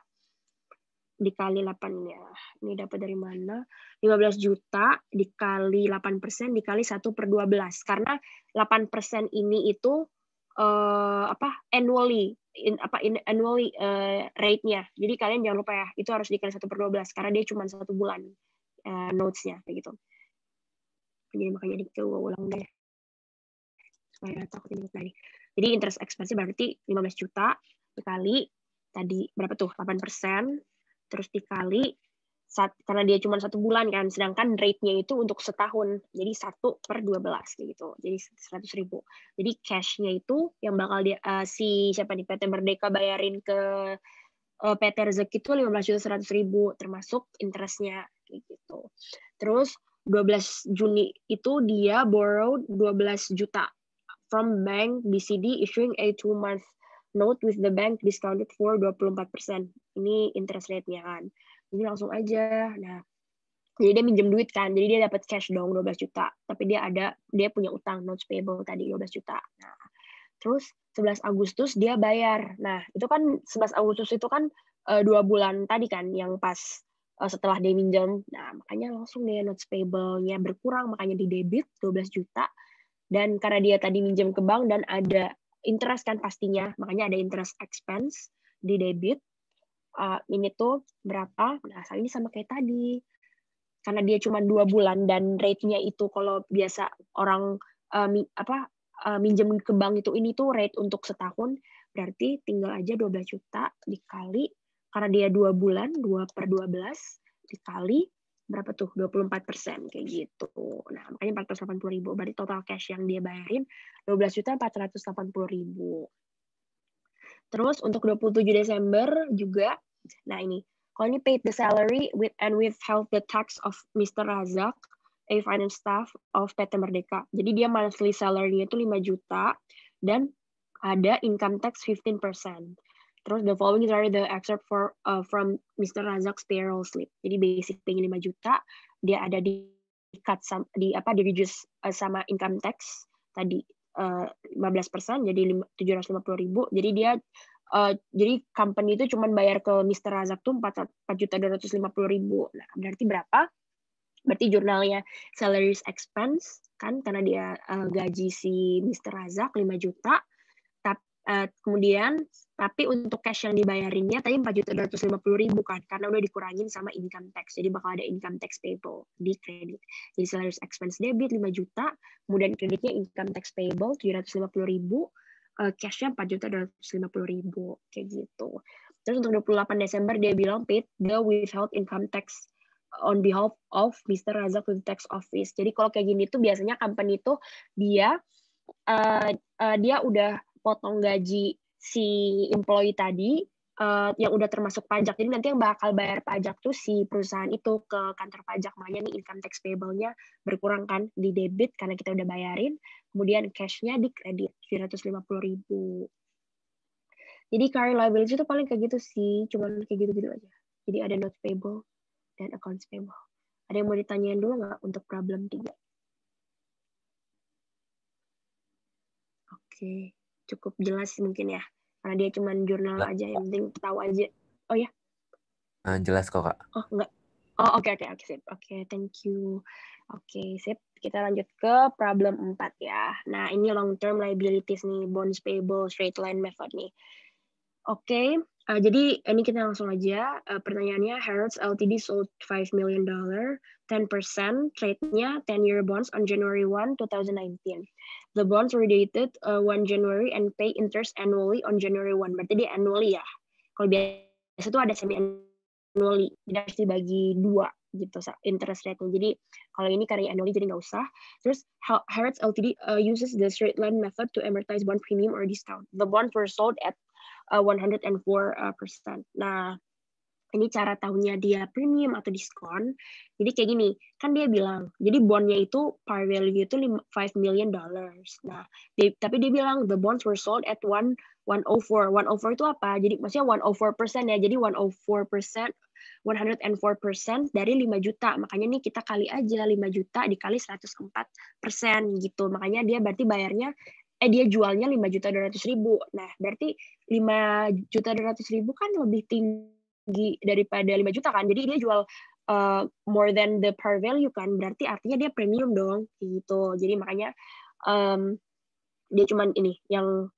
dikali 8-nya. Ini dapat dari mana? 15 juta dikali 8% dikali 1/12. Karena 8% ini itu annually rate-nya. Jadi kalian jangan lupa ya, itu harus dikali 1/12 karena dia cuma 1 bulan notes-nya kayak gitu. Jadi makanya ulang deh supaya takut ingat lagi. Jadi interest expense berarti 15 juta dikali tadi berapa tuh 8%, terus dikali karena dia cuma 1 bulan kan, sedangkan rate-nya itu untuk setahun, jadi 1/12 kayak gitu, jadi 100.000. Jadi cash-nya itu yang bakal dia siapa nih PT Merdeka bayarin ke PT Rezeki itu 15.100.000 termasuk interest-nya kayak gitu. Terus 12 Juni itu dia borrow 12 juta from bank BCD issuing a 2-month note with the bank discounted for 24%. Ini interest rate-nya kan. Jadi langsung aja. Nah, jadi dia minjem duit kan. Jadi dia dapat cash dong 12 juta. Tapi dia punya utang notes payable tadi 12 juta. Nah, terus 11 Agustus dia bayar. Nah, itu kan 11 Agustus itu kan 2 bulan tadi kan yang pas setelah dia minjem. Nah, makanya langsung dia notes payable-nya berkurang, makanya di debit 12 juta. Dan karena dia tadi minjem ke bank dan ada interest kan pastinya, makanya ada interest expense di debit. Ini tuh berapa? Nah, ini sama kayak tadi. Karena dia cuma 2 bulan dan rate-nya itu kalau biasa orang minjem ke bank itu ini tuh rate untuk setahun, berarti tinggal aja 12 juta dikali karena dia 2 bulan, 2/12 dikali berapa tuh? 24% kayak gitu. Nah, makanya 480.000. Berarti total cash yang dia bayarin 12.480.000. Terus untuk 27 Desember juga, nah ini, kalau ini paid the salary and withheld the tax of Mr. Razak, a finance staff of PT Merdeka. Jadi dia monthly salary-nya itu 5 juta dan ada income tax 15%. Terus the following are the excerpt from Mr. Razak's payroll slip. Jadi basic pay-nya 5 juta, dia ada di cut di reduce sama income tax tadi 15%, jadi 750.000. Jadi dia jadi company itu cuma bayar ke Mr. Razak tuh 4.250.000. Nah, berarti berapa? Berarti jurnalnya salaries expense kan karena dia gaji si Mr. Razak 5 juta. Kemudian tapi untuk cash yang dibayarinnya tadi 4.250.000 kan karena udah dikurangin sama income tax. Jadi bakal ada income tax payable di kredit. Jadi salaries expense debit 5 juta, kemudian kreditnya income tax payable 750.000, cashnya 4.250.000 kayak gitu. Terus untuk 28 Desember dia bilang paid the withheld income tax on behalf of Mr. Razak with tax office. Jadi kalau kayak gini tuh biasanya company tuh dia udah potong gaji si employee tadi yang udah termasuk pajak. Jadi nanti yang bakal bayar pajak tuh si perusahaan itu ke kantor pajak. Makanya nih income tax payable-nya berkurang kan di debit karena kita udah bayarin. Kemudian cash-nya di kredit 750.000. Jadi current liability itu paling kayak gitu sih. Cuman kayak gitu-gitu aja. Jadi ada notes payable dan accounts payable. Ada yang mau ditanyain dulu nggak untuk problem 3? Oke. Cukup jelas mungkin ya. Karena dia cuma jurnal aja, yang penting tahu aja. Oh ya? Jelas kok, Kak. Oh, enggak. Oh, oke, sip. Oke, thank you. Oke, sip. Kita lanjut ke problem 4 ya. Nah, ini long term liabilities nih, bonds payable straight line method nih. Oke, jadi ini kita langsung aja. Pertanyaannya, Harrods Ltd sold $5 million, 10% trade-nya 10-year bonds on January 1, 2019. The bonds were dated 1 January and pay interest annually on January 1. Berarti dia annually ya. Kalau biasa itu ada semi-annually. Jadi harus dibagi 2 gitu interest rate-nya. Jadi kalau ini karena annually jadi nggak usah. Terus Harrods Ltd uses the straight line method to amortize bond premium or discount. The bonds were sold at 104%. Nah, ini cara tahunya dia premium atau diskon. Jadi kayak gini, kan dia bilang, jadi bondnya itu par value itu $5 million. Nah, tapi dia bilang the bonds were sold at 104. 104 itu apa? Jadi maksudnya 104% ya. Jadi 104% dari 5 juta. Makanya nih kita kali aja 5 juta dikali 104% gitu. Makanya dia berarti bayarnya dia jualnya 5.200.000. Nah, berarti 5.200.000 kan lebih tinggi daripada 5 juta kan. Jadi dia jual more than the par value kan. Berarti artinya dia premium dong gitu. Jadi makanya dia cuman ini yang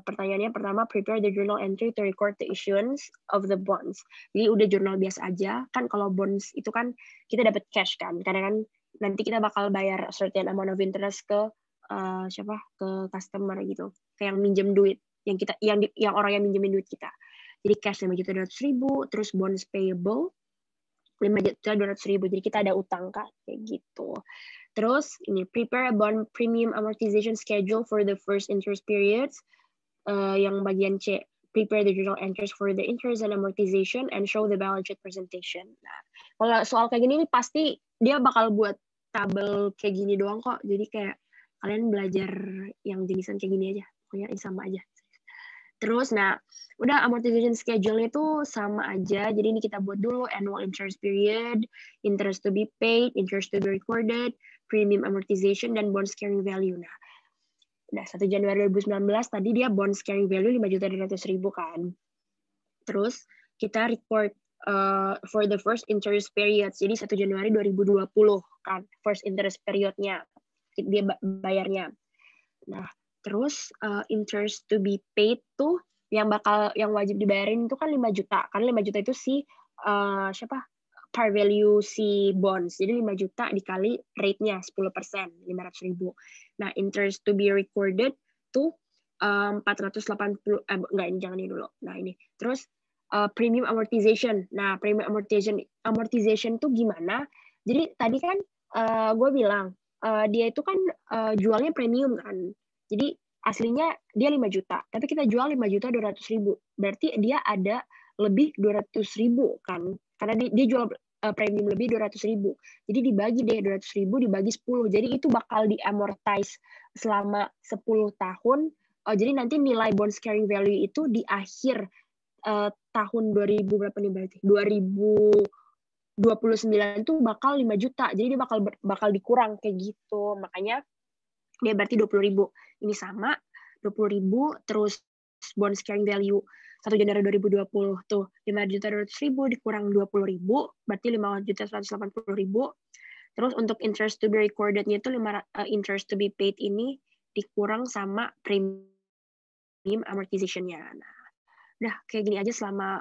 pertanyaannya pertama, prepare the journal entry to record the issuance of the bonds. Jadi udah jurnal biasa aja. Kan kalau bonds itu kan kita dapat cash kan. Karena kan nanti kita bakal bayar certain amount of interest ke ke customer gitu. Kayak yang minjem duit, yang orang yang minjemin duit kita. Jadi cash 5.200.000, terus bonds payable 5.200.000. Jadi kita ada utang kan kayak gitu. Terus ini prepare a bond premium amortization schedule for the first interest periods. Yang bagian C, prepare the journal entries for the interest and amortization and show the balance sheet presentation. Nah, kalau soal kayak gini nih pasti dia bakal buat tabel kayak gini doang kok. Jadi kayak kalian belajar yang jenisan kayak gini aja. Pokoknya ini sama aja. Terus, nah, udah amortization schedule itu sama aja. Jadi ini kita buat dulu annual interest period, interest to be paid, interest to be recorded, premium amortization, dan bonds carrying value. Nah, 1 Januari 2019 tadi dia bonds carrying value 5.200.000 kan. Terus kita record for the first interest period. Jadi 1 Januari 2020 kan, first interest periodnya dia bayarnya. Nah, terus interest to be paid tuh yang wajib dibayarin itu kan 5 juta. Karena 5 juta itu par value si bonds. Jadi 5 juta dikali rate-nya 10%, 500.000. Nah, interest to be recorded tuh 480 enggak, ini jangan ini dulu. Nah, ini. Terus premium amortization. Nah, premium amortization tuh gimana? Jadi tadi kan gue bilang dia itu kan jualnya premium kan. Jadi aslinya dia 5 juta, tapi kita jual 5.200.000. Berarti dia ada lebih 200.000 kan. Karena dia jual premium lebih 200.000. Jadi dibagi deh 200.000 dibagi 10. Jadi itu bakal diamortize selama 10 tahun. Jadi nanti nilai bonds carrying value itu di akhir tahun 2000 berapa nih berarti? 2029 itu bakal 5 juta. Jadi dia bakal dikurang kayak gitu. Makanya dia berarti 20.000. Ini sama 20.000 terus bonds carrying value 1 Januari 2020 tuh 5.200.000 dikurang 20.000 berarti 5.180.000. Terus untuk interest to be recorded-nya itu interest to be paid ini dikurang sama premium amortization-nya. Nah, udah kayak gini aja selama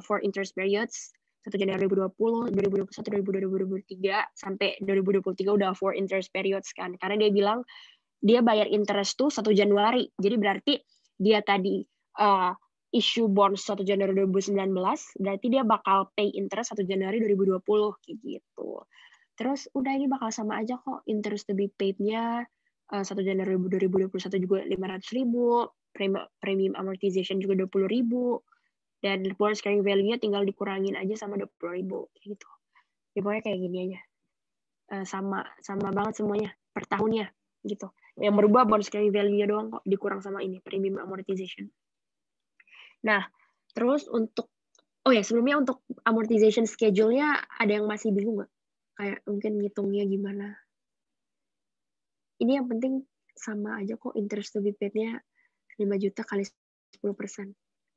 4 interest periods 1 Januari 2020, 2021, 2023 sampai 2023 udah 4 interest periods kan. Karena dia bilang dia bayar interest tuh 1 Januari. Jadi berarti dia tadi issue bonds 1 Januari 2019, berarti dia bakal pay interest 1 Januari 2020 kayak gitu. Terus udah ini bakal sama aja kok, interest to be paid-nya 1 Januari 2021 juga 500.000, premium amortization juga 20.000, dan bonds carrying value-nya tinggal dikurangin aja sama 20.000 gitu. Ya pokoknya kayak gini aja. Sama banget semuanya per tahunnya gitu. Yang berubah bonds carrying value-nya doang kok dikurang sama ini premium amortization. Nah, terus sebelumnya untuk amortization schedule-nya ada yang masih bingung nggak? Kayak mungkin ngitungnya gimana? Ini yang penting sama aja kok, interest to be paid-nya 5 juta kali 10%.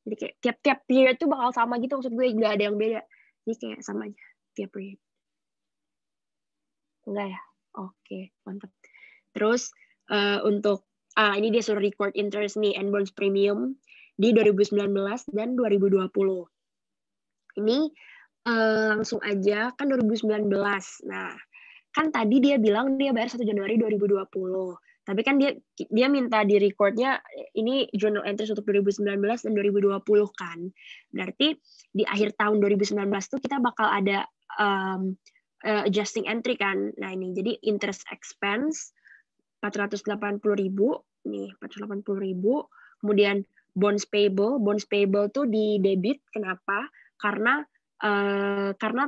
Jadi kayak tiap period tuh bakal sama gitu, maksud gue nggak ada yang beda. Jadi kayak sama aja tiap period. Enggak ya? Oke, mantap. Terus untuk ini dia suruh record interest nih and bonds premium di 2019 dan 2020. Ini langsung aja kan 2019. Nah, kan tadi dia bilang dia bayar 1 Januari 2020. Tapi kan dia minta di recordnya ini journal entries untuk 2019 dan 2020 kan. Berarti di akhir tahun 2019 tuh kita bakal ada adjusting entry kan. Nah, ini jadi interest expense 480.000 nih, 480.000. Kemudian bonds payable tuh di debit. Kenapa? Karena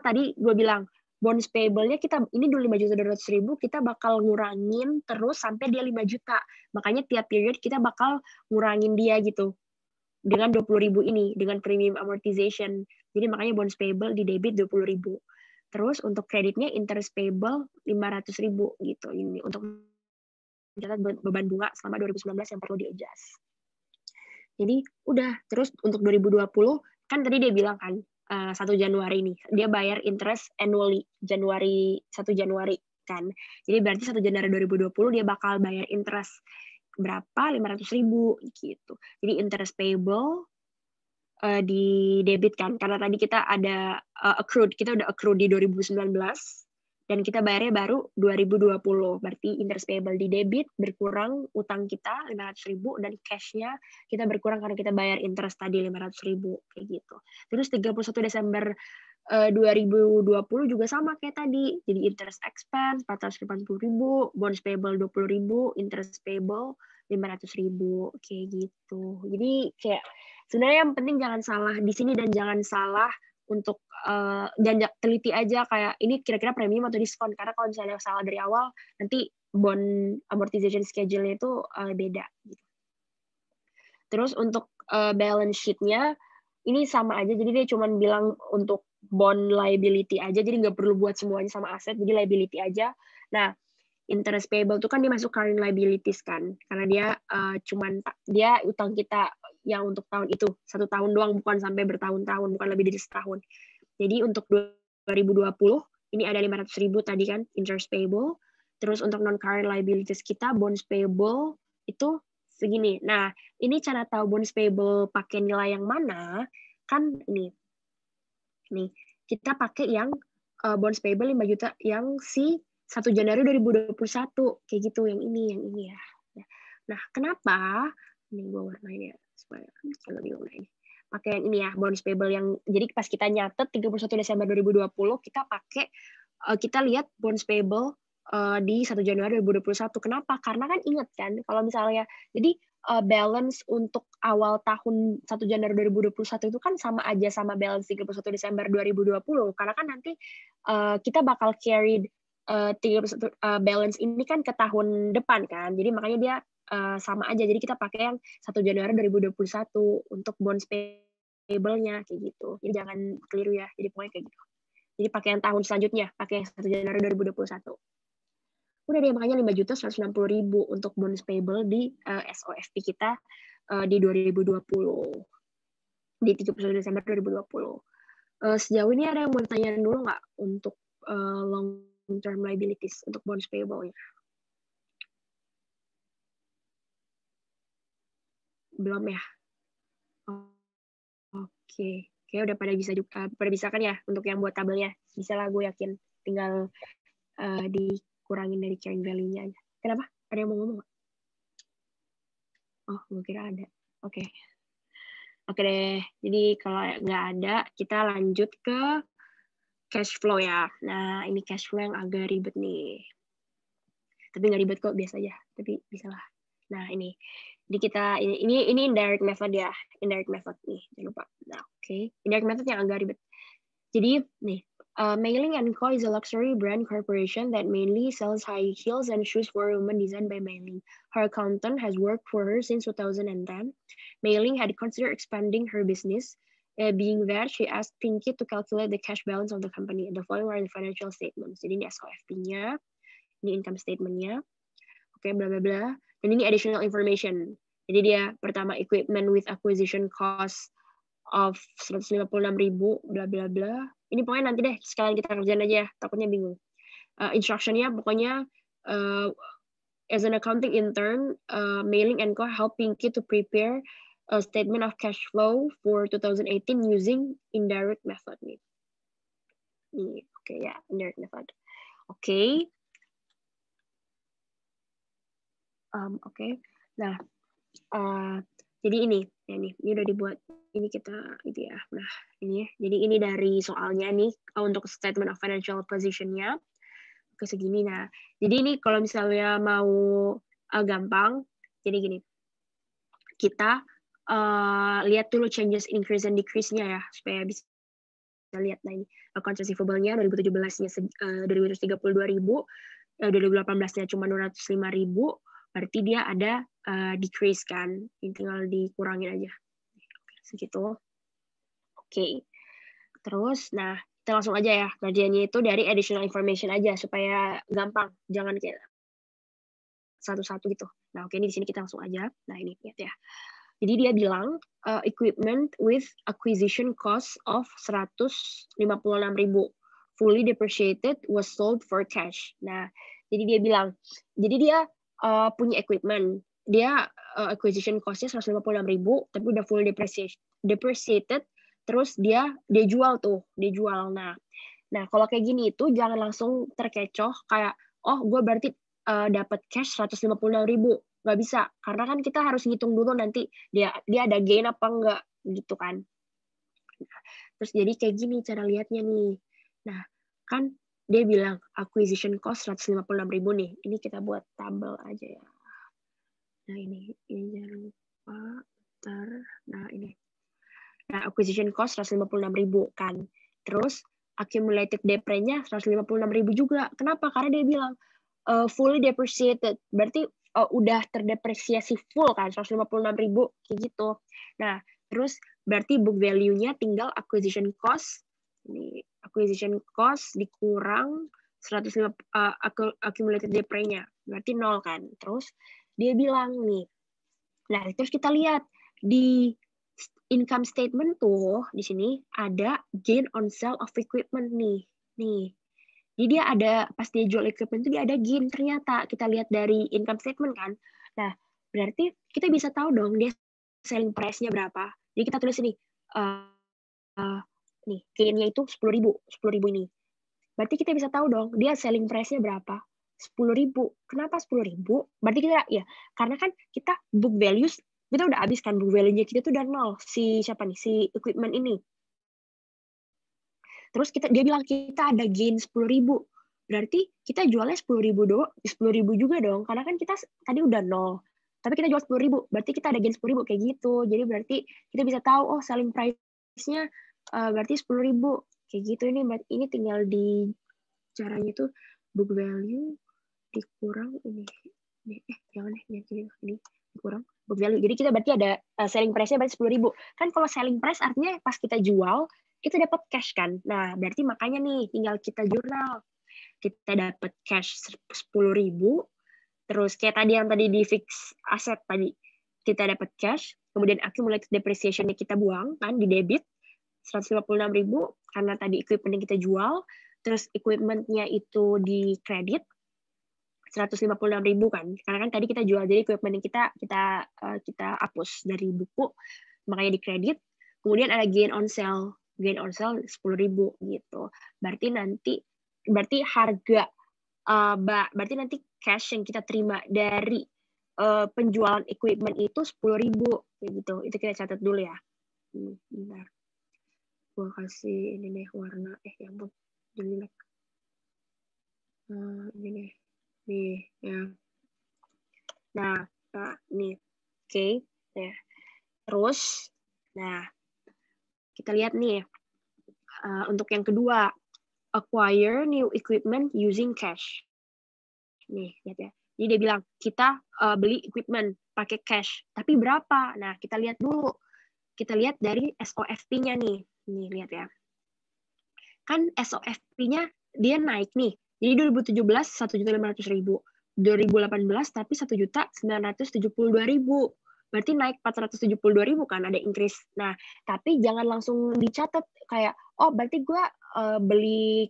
tadi gue bilang bonds payable-nya kita ini dulu 5.200.000 kita bakal ngurangin terus sampai dia 5 juta. Makanya tiap period kita bakal ngurangin dia gitu. Dengan 20.000 ini dengan premium amortization. Jadi makanya bonds payable di debit 20.000. Terus untuk kreditnya interest payable 500.000 gitu. Ini untuk mencatat beban bunga selama 2019 yang perlu di-adjust. Jadi udah, terus untuk 2020 kan tadi dia bilang kan 1 Januari nih, dia bayar interest annually 1 Januari kan. Jadi berarti 1 Januari 2020 dia bakal bayar interest berapa? 500.000 gitu. Jadi interest payable di debit kan, karena tadi kita ada accrued, kita udah accrued di 2019 dan kita bayarnya baru 2020, berarti interest payable di debit berkurang utang kita 500.000 dan cashnya kita berkurang karena kita bayar interest tadi 500.000 kayak gitu. Terus 31 Desember 2020 juga sama kayak tadi, jadi interest expense 480.000, bonds payable 20.000, interest payable 500.000 kayak gitu. Jadi kayak sebenarnya yang penting jangan salah di sini dan jangan salah untuk dan teliti aja kayak ini kira-kira premium atau diskon, karena kalau misalnya salah dari awal nanti bond amortization schedule-nya itu beda gitu. Terus untuk balance sheet-nya ini sama aja, jadi dia cuma bilang untuk bond liability aja, jadi nggak perlu buat semuanya sama aset, jadi liability aja. Nah, interest payable itu kan dia masuk current liabilities kan, karena dia utang kita yang untuk tahun itu 1 tahun doang, bukan sampai bertahun-tahun, bukan lebih dari setahun. Jadi untuk 2020 ini ada 500.000 tadi kan interest payable. Terus untuk non current liabilities kita bonds payable itu segini. Nah, ini cara tahu bonds payable pakai nilai yang mana kan ini. Nih, kita pakai yang bonds payable 5 juta yang si 1 Januari 2021 kayak gitu, yang ini ya. Nah, kenapa? Ini gue warnain ya supaya lebih warna ini. Pakai yang ini ya, bonus payable yang jadi pas kita nyatet 31 Desember 2020 kita lihat bonus payable di 1 Januari 2021. Kenapa? Karena kan ingat kan kalau misalnya jadi balance untuk awal tahun 1 Januari 2021 itu kan sama aja sama balance 31 Desember 2020 karena kan nanti kita bakal carried balance ini kan ke tahun depan kan, jadi makanya dia sama aja, jadi kita pakai yang 1 Januari 2021 untuk bonds payable-nya kayak gitu, jadi jangan keliru ya, jadi pokoknya kayak gitu. Jadi pakai yang tahun selanjutnya, pakai yang 1 Januari 2021. Udah deh, makanya 5.160.000 untuk bonds payable di SOFP kita di 2020, di 31 Desember 2020. Sejauh ini ada yang mau ditanyain dulu nggak untuk long-term liabilities untuk bonds payable-nya? Belum ya? Oke. Kayak udah pada bisa kan ya untuk yang buat tabelnya? Bisa lah, gue yakin. Tinggal dikurangin dari carrying value-nya aja. Kenapa? Ada yang mau ngomong nggak? Oh, gue kira ada. Oke. Oke deh. Jadi kalau nggak ada, kita lanjut ke cash flow ya. Nah, ini cash flow yang agak ribet nih. Tapi nggak ribet kok, biasa aja. Tapi bisa lah. Nah, ini. Jadi kita, ini indirect method ya. Indirect method nih, jangan lupa. Nah, oke. Indirect method yang agak ribet. Jadi, nih. Mailing & Co is a luxury brand corporation that mainly sells high heels and shoes for women designed by Mailing. Her accountant has worked for her since 2010. Mailing had considered expanding her business. Being that, she asked Pinky to calculate the cash balance of the company. The following are the financial statements. Jadi ini SOFP-nya, ini income statement-nya. Oke, bla bla bla. Dan ini additional information. Jadi dia pertama equipment with acquisition cost of 156.000, bla bla bla. Ini pokoknya nanti deh sekalian kita kerjain aja ya, takutnya bingung. Instruction-nya pokoknya as an accounting intern, Mailing & Co helped Pinky to prepare a statement of cash flow for 2018 using indirect method nih. Oke ya, indirect method. Oke. Oke. Nah, jadi ini udah dibuat. Ini kita itu ya. Nah, ini ya. Jadi ini dari soalnya nih untuk statement of financial position-nya ke segini. Nah, jadi ini kalau misalnya mau gampang, jadi gini. Kita lihat dulu changes increase and decrease-nya ya, supaya bisa lihat. Nah, ini accounts receivable-nya 2017-nya 232.000, 2018-nya cuma 205.000, berarti dia ada decrease kan, tinggal dikurangin aja. Segitu. Oke. Terus, nah, kita langsung aja ya, kerjanya itu dari additional information aja, supaya gampang, jangan kayak satu-satu gitu. Nah, oke, ini di sini kita langsung aja. Nah, ini lihat ya. Jadi dia bilang equipment with acquisition cost of 156.000 fully depreciated was sold for cash. Nah, jadi dia bilang, jadi dia punya equipment acquisition cost-nya 156.000, tapi udah full depreciated, terus dia jual. Nah kalau kayak gini itu jangan langsung terkecoh kayak, oh gue berarti dapat cash 156.000, nggak bisa, karena kan kita harus ngitung dulu nanti dia ada gain apa enggak gitu kan. Nah, terus jadi kayak gini cara lihatnya nih. Nah kan dia bilang acquisition cost 156.000 nih, ini kita buat tabel aja ya. Nah ini jangan lupa, nah ini. Nah acquisition cost 156.000 kan, terus accumulated depre-nya 156.000 juga. Kenapa? Karena dia bilang fully depreciated, berarti udah terdepresiasi full kan, 156.000 kayak gitu. Nah, terus berarti book value-nya tinggal acquisition cost. Ini acquisition cost dikurang 105 accumulated depre-nya, berarti 0 kan. Terus dia bilang nih. Nah, terus kita lihat di income statement tuh di sini ada gain on sale of equipment nih. Jadi dia ada pas dia jual equipment itu dia ada gain ternyata. Kita lihat dari income statement kan. Nah, berarti kita bisa tahu dong dia selling price-nya berapa. Jadi kita tulis ini nih gain-nya itu 10.000 ini. Berarti kita bisa tahu dong dia selling price-nya berapa. 10.000. Kenapa 10.000? Berarti kita ya karena kan kita book values kita udah habis kan, book value-nya kita tuh udah 0 si equipment ini. Terus dia bilang kita ada gain 10.000. Berarti kita jualnya 10.000 juga dong, karena kan kita tadi udah 0. Tapi kita jual 10.000, berarti kita ada gain 10.000 kayak gitu. Jadi berarti kita bisa tahu selling price-nya berarti 10.000 kayak gitu. Ini tinggal di caranya itu book value dikurang ini jangan ini dikurang book value. Jadi kita berarti ada selling price-nya berarti 10.000. Kan kalau selling price artinya pas kita jual itu dapat cash kan. Nah, berarti makanya nih tinggal kita jurnal. Kita dapat cash 10.000. Terus kayak tadi yang tadi di fix asset tadi. Kita dapat cash, kemudian accumulated depreciation-nya kita buang kan di debit 156.000 karena tadi equipment yang kita jual. Terus equipment-nya itu di kredit 156.000 kan, karena kan tadi kita jual, jadi equipment yang kita hapus dari buku, makanya di kredit. Kemudian ada gain on sale 10.000 gitu. Berarti harga berarti nanti cash yang kita terima dari penjualan equipment itu 10.000 gitu. Itu kita catat dulu ya. Bentar. Gua kasih ini nih warna ya ampun jelek. Ini nih. Nih ya. Nah nih. Oke. Ya. Terus kita lihat nih untuk yang kedua, acquire new equipment using cash. Nih, lihat ya. Jadi dia bilang kita beli equipment pakai cash, tapi berapa? Nah, kita lihat dulu. Kita lihat dari SOFP-nya nih. Nih, lihat ya. Kan SOFP-nya dia naik nih. Jadi 2017 1.500.000, 2018 tapi 1.972.000. Berarti naik 472.000 kan, ada increase. Nah, tapi jangan langsung dicatat kayak berarti gue beli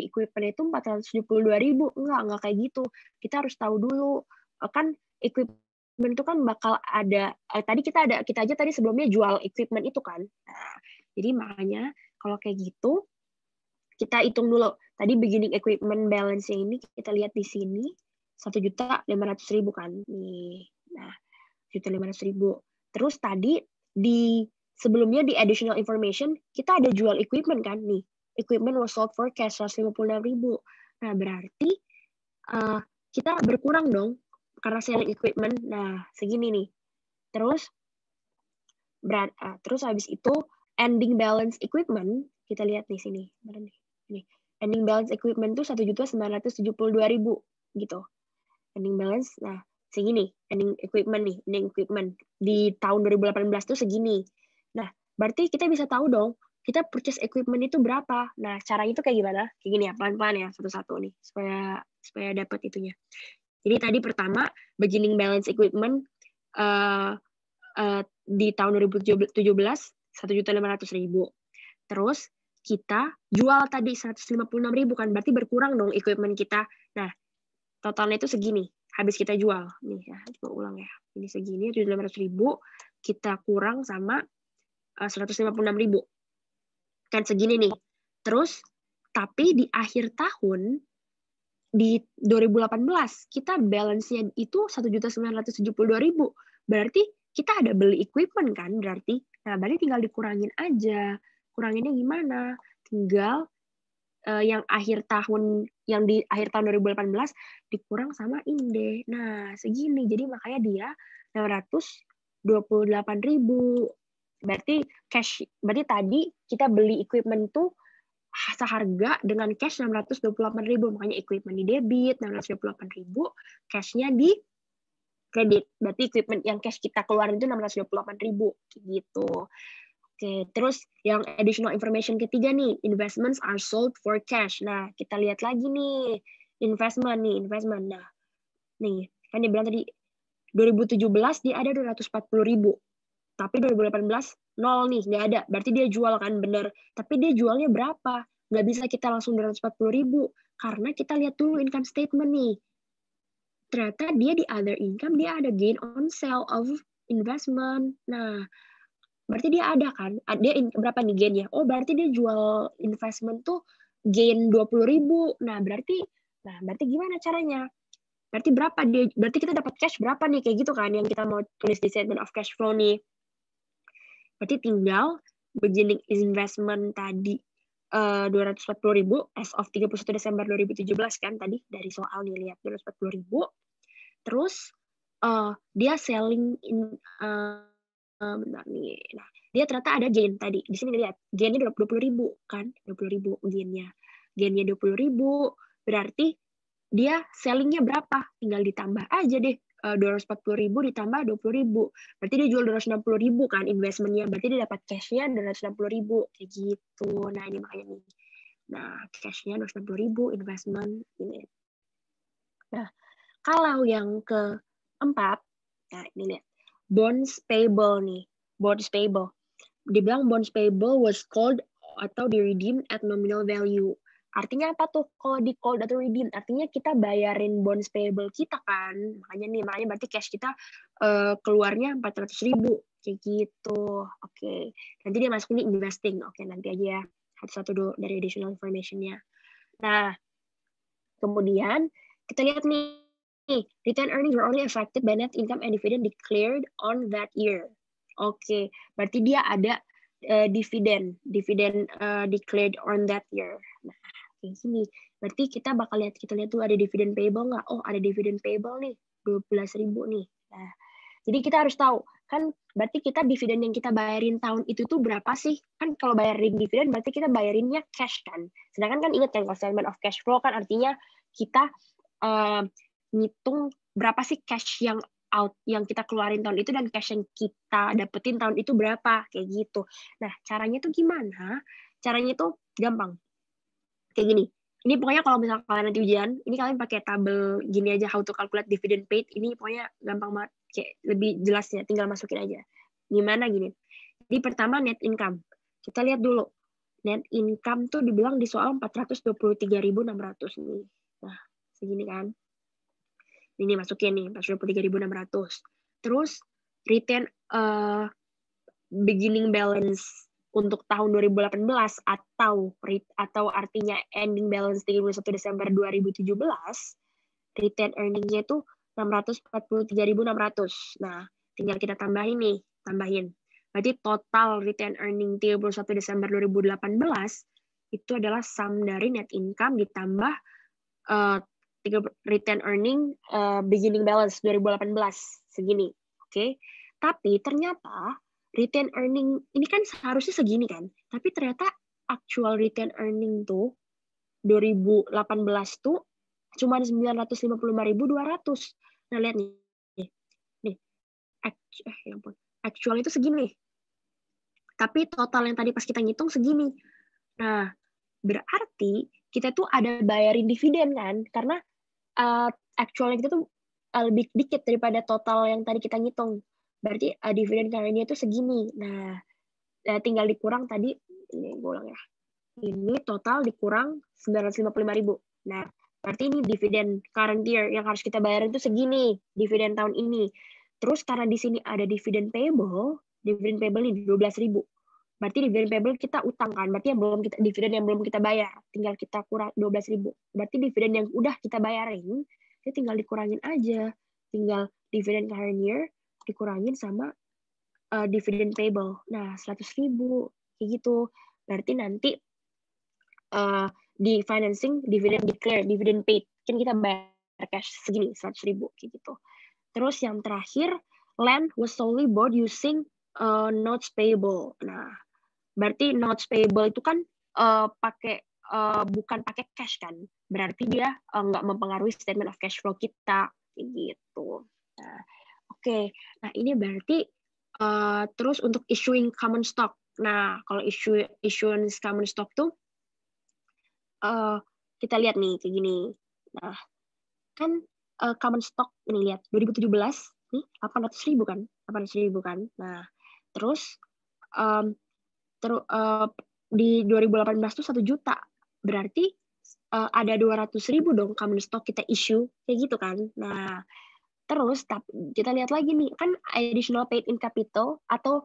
equipment itu 472.000. Enggak kayak gitu. Kita harus tahu dulu kan equipment itu kan bakal ada kita aja tadi sebelumnya jual equipment itu kan. Nah, jadi makanya kalau kayak gitu kita hitung dulu. Tadi beginning equipment balance-nya ini kita lihat di sini 1.500.000 kan. Nih. Nah, 1.500.000. Terus tadi sebelumnya di additional information kita ada jual equipment kan nih. Equipment was sold for cash 156.000. Nah, berarti kita berkurang dong karena selling equipment. Nah, segini nih. Terus habis itu ending balance equipment kita lihat di sini. Mana nih? Ini. Ending balance equipment itu 1.972.000 gitu. Ending balance. Nah, segini ending equipment nih, ending equipment di tahun 2018 tuh segini. Nah, berarti kita bisa tahu dong kita purchase equipment itu berapa. Nah, cara itu kayak gimana? Kayak gini ya, pelan-pelan ya, satu-satu nih, supaya dapat itunya. Jadi tadi pertama, beginning balance equipment di tahun 2017, 1.500.000. Terus kita jual tadi 156.000 kan, berarti berkurang dong equipment kita. Nah, totalnya itu segini. habis kita jual. Nih ya, coba ulang ya. Ini segini, 700.000 kita kurang sama 156.000. Kan segini nih. Terus, tapi di akhir tahun, di 2018, kita balance-nya itu 1.972.000. Berarti kita ada beli equipment kan berarti. Nah, berarti tinggal dikurangin aja. Kuranginnya gimana? Tinggal yang di akhir tahun 2018 dikurang sama inde. Nah, segini. Jadi makanya dia 628.000. Berarti tadi kita beli equipment tuh seharga dengan cash 628.000. Makanya equipment di debit 628.000, cashnya di kredit. Berarti equipment yang cash kita keluarin itu 628.000 gitu. Oke, terus yang additional information ketiga nih, investments are sold for cash. Nah, kita lihat lagi nih, investment. Nah, nih, kan dia bilang tadi 2017 dia ada 240.000. Tapi 2018 nol nih, nggak ada. Berarti dia jual kan, bener. Tapi dia jualnya berapa? Nggak bisa kita langsung 240.000. Karena kita lihat dulu income statement nih. Ternyata dia di other income, dia ada gain on sale of investment. Nah, berarti dia ada kan? Dia berapa nih gainnya? Oh, berarti dia jual investment tuh gain 20.000. Nah, berarti gimana caranya? Berarti berapa dia? Berarti kita dapat cash berapa nih? Kayak gitu kan yang kita mau tulis di statement of cash flow nih. Berarti tinggal beginning investment tadi 240.000 as of 31 Desember 2017 kan tadi dari soal nih lihat 240.000. Terus dia selling bentar nih. Nah, dia ternyata ada gain tadi. Di sini lihat, gainnya 20.000 kan? 20.000 gainnya. Gainnya 20.000, berarti dia sellingnya berapa? Tinggal ditambah aja deh. 240.000 ditambah 20.000. Berarti dia jual 260.000 kan investmentnya. Berarti dia dapat cashnya 260.000 kayak gitu. Nah, ini makanya nih. Nah, cashnya 260.000 investment ini. Nah, kalau yang keempat, nah ini lihat. Bonds payable nih. Bonds payable. Dibilang bonds payable was called atau di redeem at nominal value. Artinya apa tuh kalau di called atau redeem? Artinya kita bayarin bonds payable kita kan. Makanya berarti cash kita keluarnya 400.000 kayak gitu. Oke. Nanti dia masukin di investing. Oke, nanti aja ya. Satu-satu dulu dari additional information-nya. Nah, kemudian kita lihat nih. Retained earnings were only affected by net income and dividend declared on that year. Oke, berarti dia ada dividen declared on that year. Nah, kayak gini. Berarti kita lihat tuh ada dividen payable nggak? Oh, ada dividen payable nih, 12.000 nih. Nah, jadi kita harus tahu kan berarti kita dividen yang kita bayarin tahun itu tuh berapa sih? Kan kalau bayarin dividen berarti kita bayarinnya cash kan. Sedangkan kan ingat kan kalau statement of cash flow kan artinya kita ngitung berapa sih cash yang out yang kita keluarin tahun itu dan cash yang kita dapetin tahun itu berapa kayak gitu. Nah, caranya tuh gimana? Caranya tuh gampang. Kayak gini. Ini pokoknya kalau misalnya kalian nanti ujian, ini kalian pakai tabel gini aja how to calculate dividend paid. Ini pokoknya gampang banget, kayak lebih jelasnya tinggal masukin aja. Gimana gini. Jadi pertama net income. Kita lihat dulu. Net income tuh dibilang di soal 423.600 nih. Nah, segini kan. Ini masukin nih 423.600. Terus retain beginning balance untuk tahun 2018 atau artinya ending balance 31 Desember 2017, retain earning-nya itu 643.600. Nah, tinggal kita tambahin. Berarti total retain earning 31 Desember 2018 itu adalah sum dari net income ditambah retain earning beginning balance 2018 segini. Oke. Tapi ternyata retain earning ini kan seharusnya segini kan. Tapi ternyata actual retain earning tuh 2018 tuh cuma 955.200. Nah, lihat nih. Ya ampun. Actual itu segini. Tapi total yang tadi pas kita ngitung segini. Nah, berarti kita tuh ada bayarin dividen kan? Karena actualnya kita tuh lebih dikit daripada total yang tadi kita ngitung. Berarti dividen karena itu segini. Nah, tinggal dikurang tadi, ini gue ulang ya. Ini total dikurang 955.000. Nah, Berarti ini dividen current year yang harus kita bayarin itu segini, dividen tahun ini. Terus karena di sini ada dividen payable ini 12.000. Berarti dividen payable kita utang kan, berarti dividen yang belum kita bayar, tinggal kita kurang 12.000. Berarti dividen yang udah kita bayarin, itu tinggal dikurangin aja. Tinggal dividen current year dikurangin sama dividen payable. Nah, 100.000 kayak gitu. Berarti nanti di financing dividen declare, dividen paid, kan kita bayar cash segini 100.000 kayak gitu. Terus yang terakhir, land was solely bought using notes payable. Nah, berarti notes payable itu kan bukan pakai cash kan, berarti dia nggak mempengaruhi statement of cash flow kita kayak gitu. Nah, oke. Nah, ini berarti terus untuk issuing common stock. Nah, kalau issuance common stock tuh kita lihat nih kayak gini. Nah, kan common stock ini lihat 2017 nih 800.000 kan? 800.000 kan. Nah, terus di 2018 tuh 1 juta. Berarti ada 200.000 dong common stock kita issue kayak gitu kan. Nah, terus kita lihat lagi nih, kan additional paid in capital atau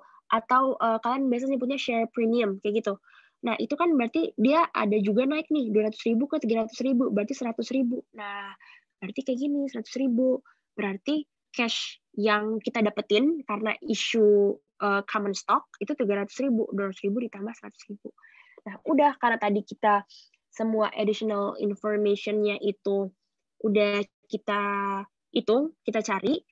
kalian biasanya nyebutnya share premium kayak gitu. Nah, itu kan berarti dia ada juga naik nih 200.000 ke 300.000, berarti 100.000. Nah, berarti kayak gini 100.000. Berarti cash yang kita dapetin karena issue common stock itu 300.000, 200.000 ditambah 100.000. Nah, udah karena tadi kita semua additional information-nya itu udah kita hitung, kita cari,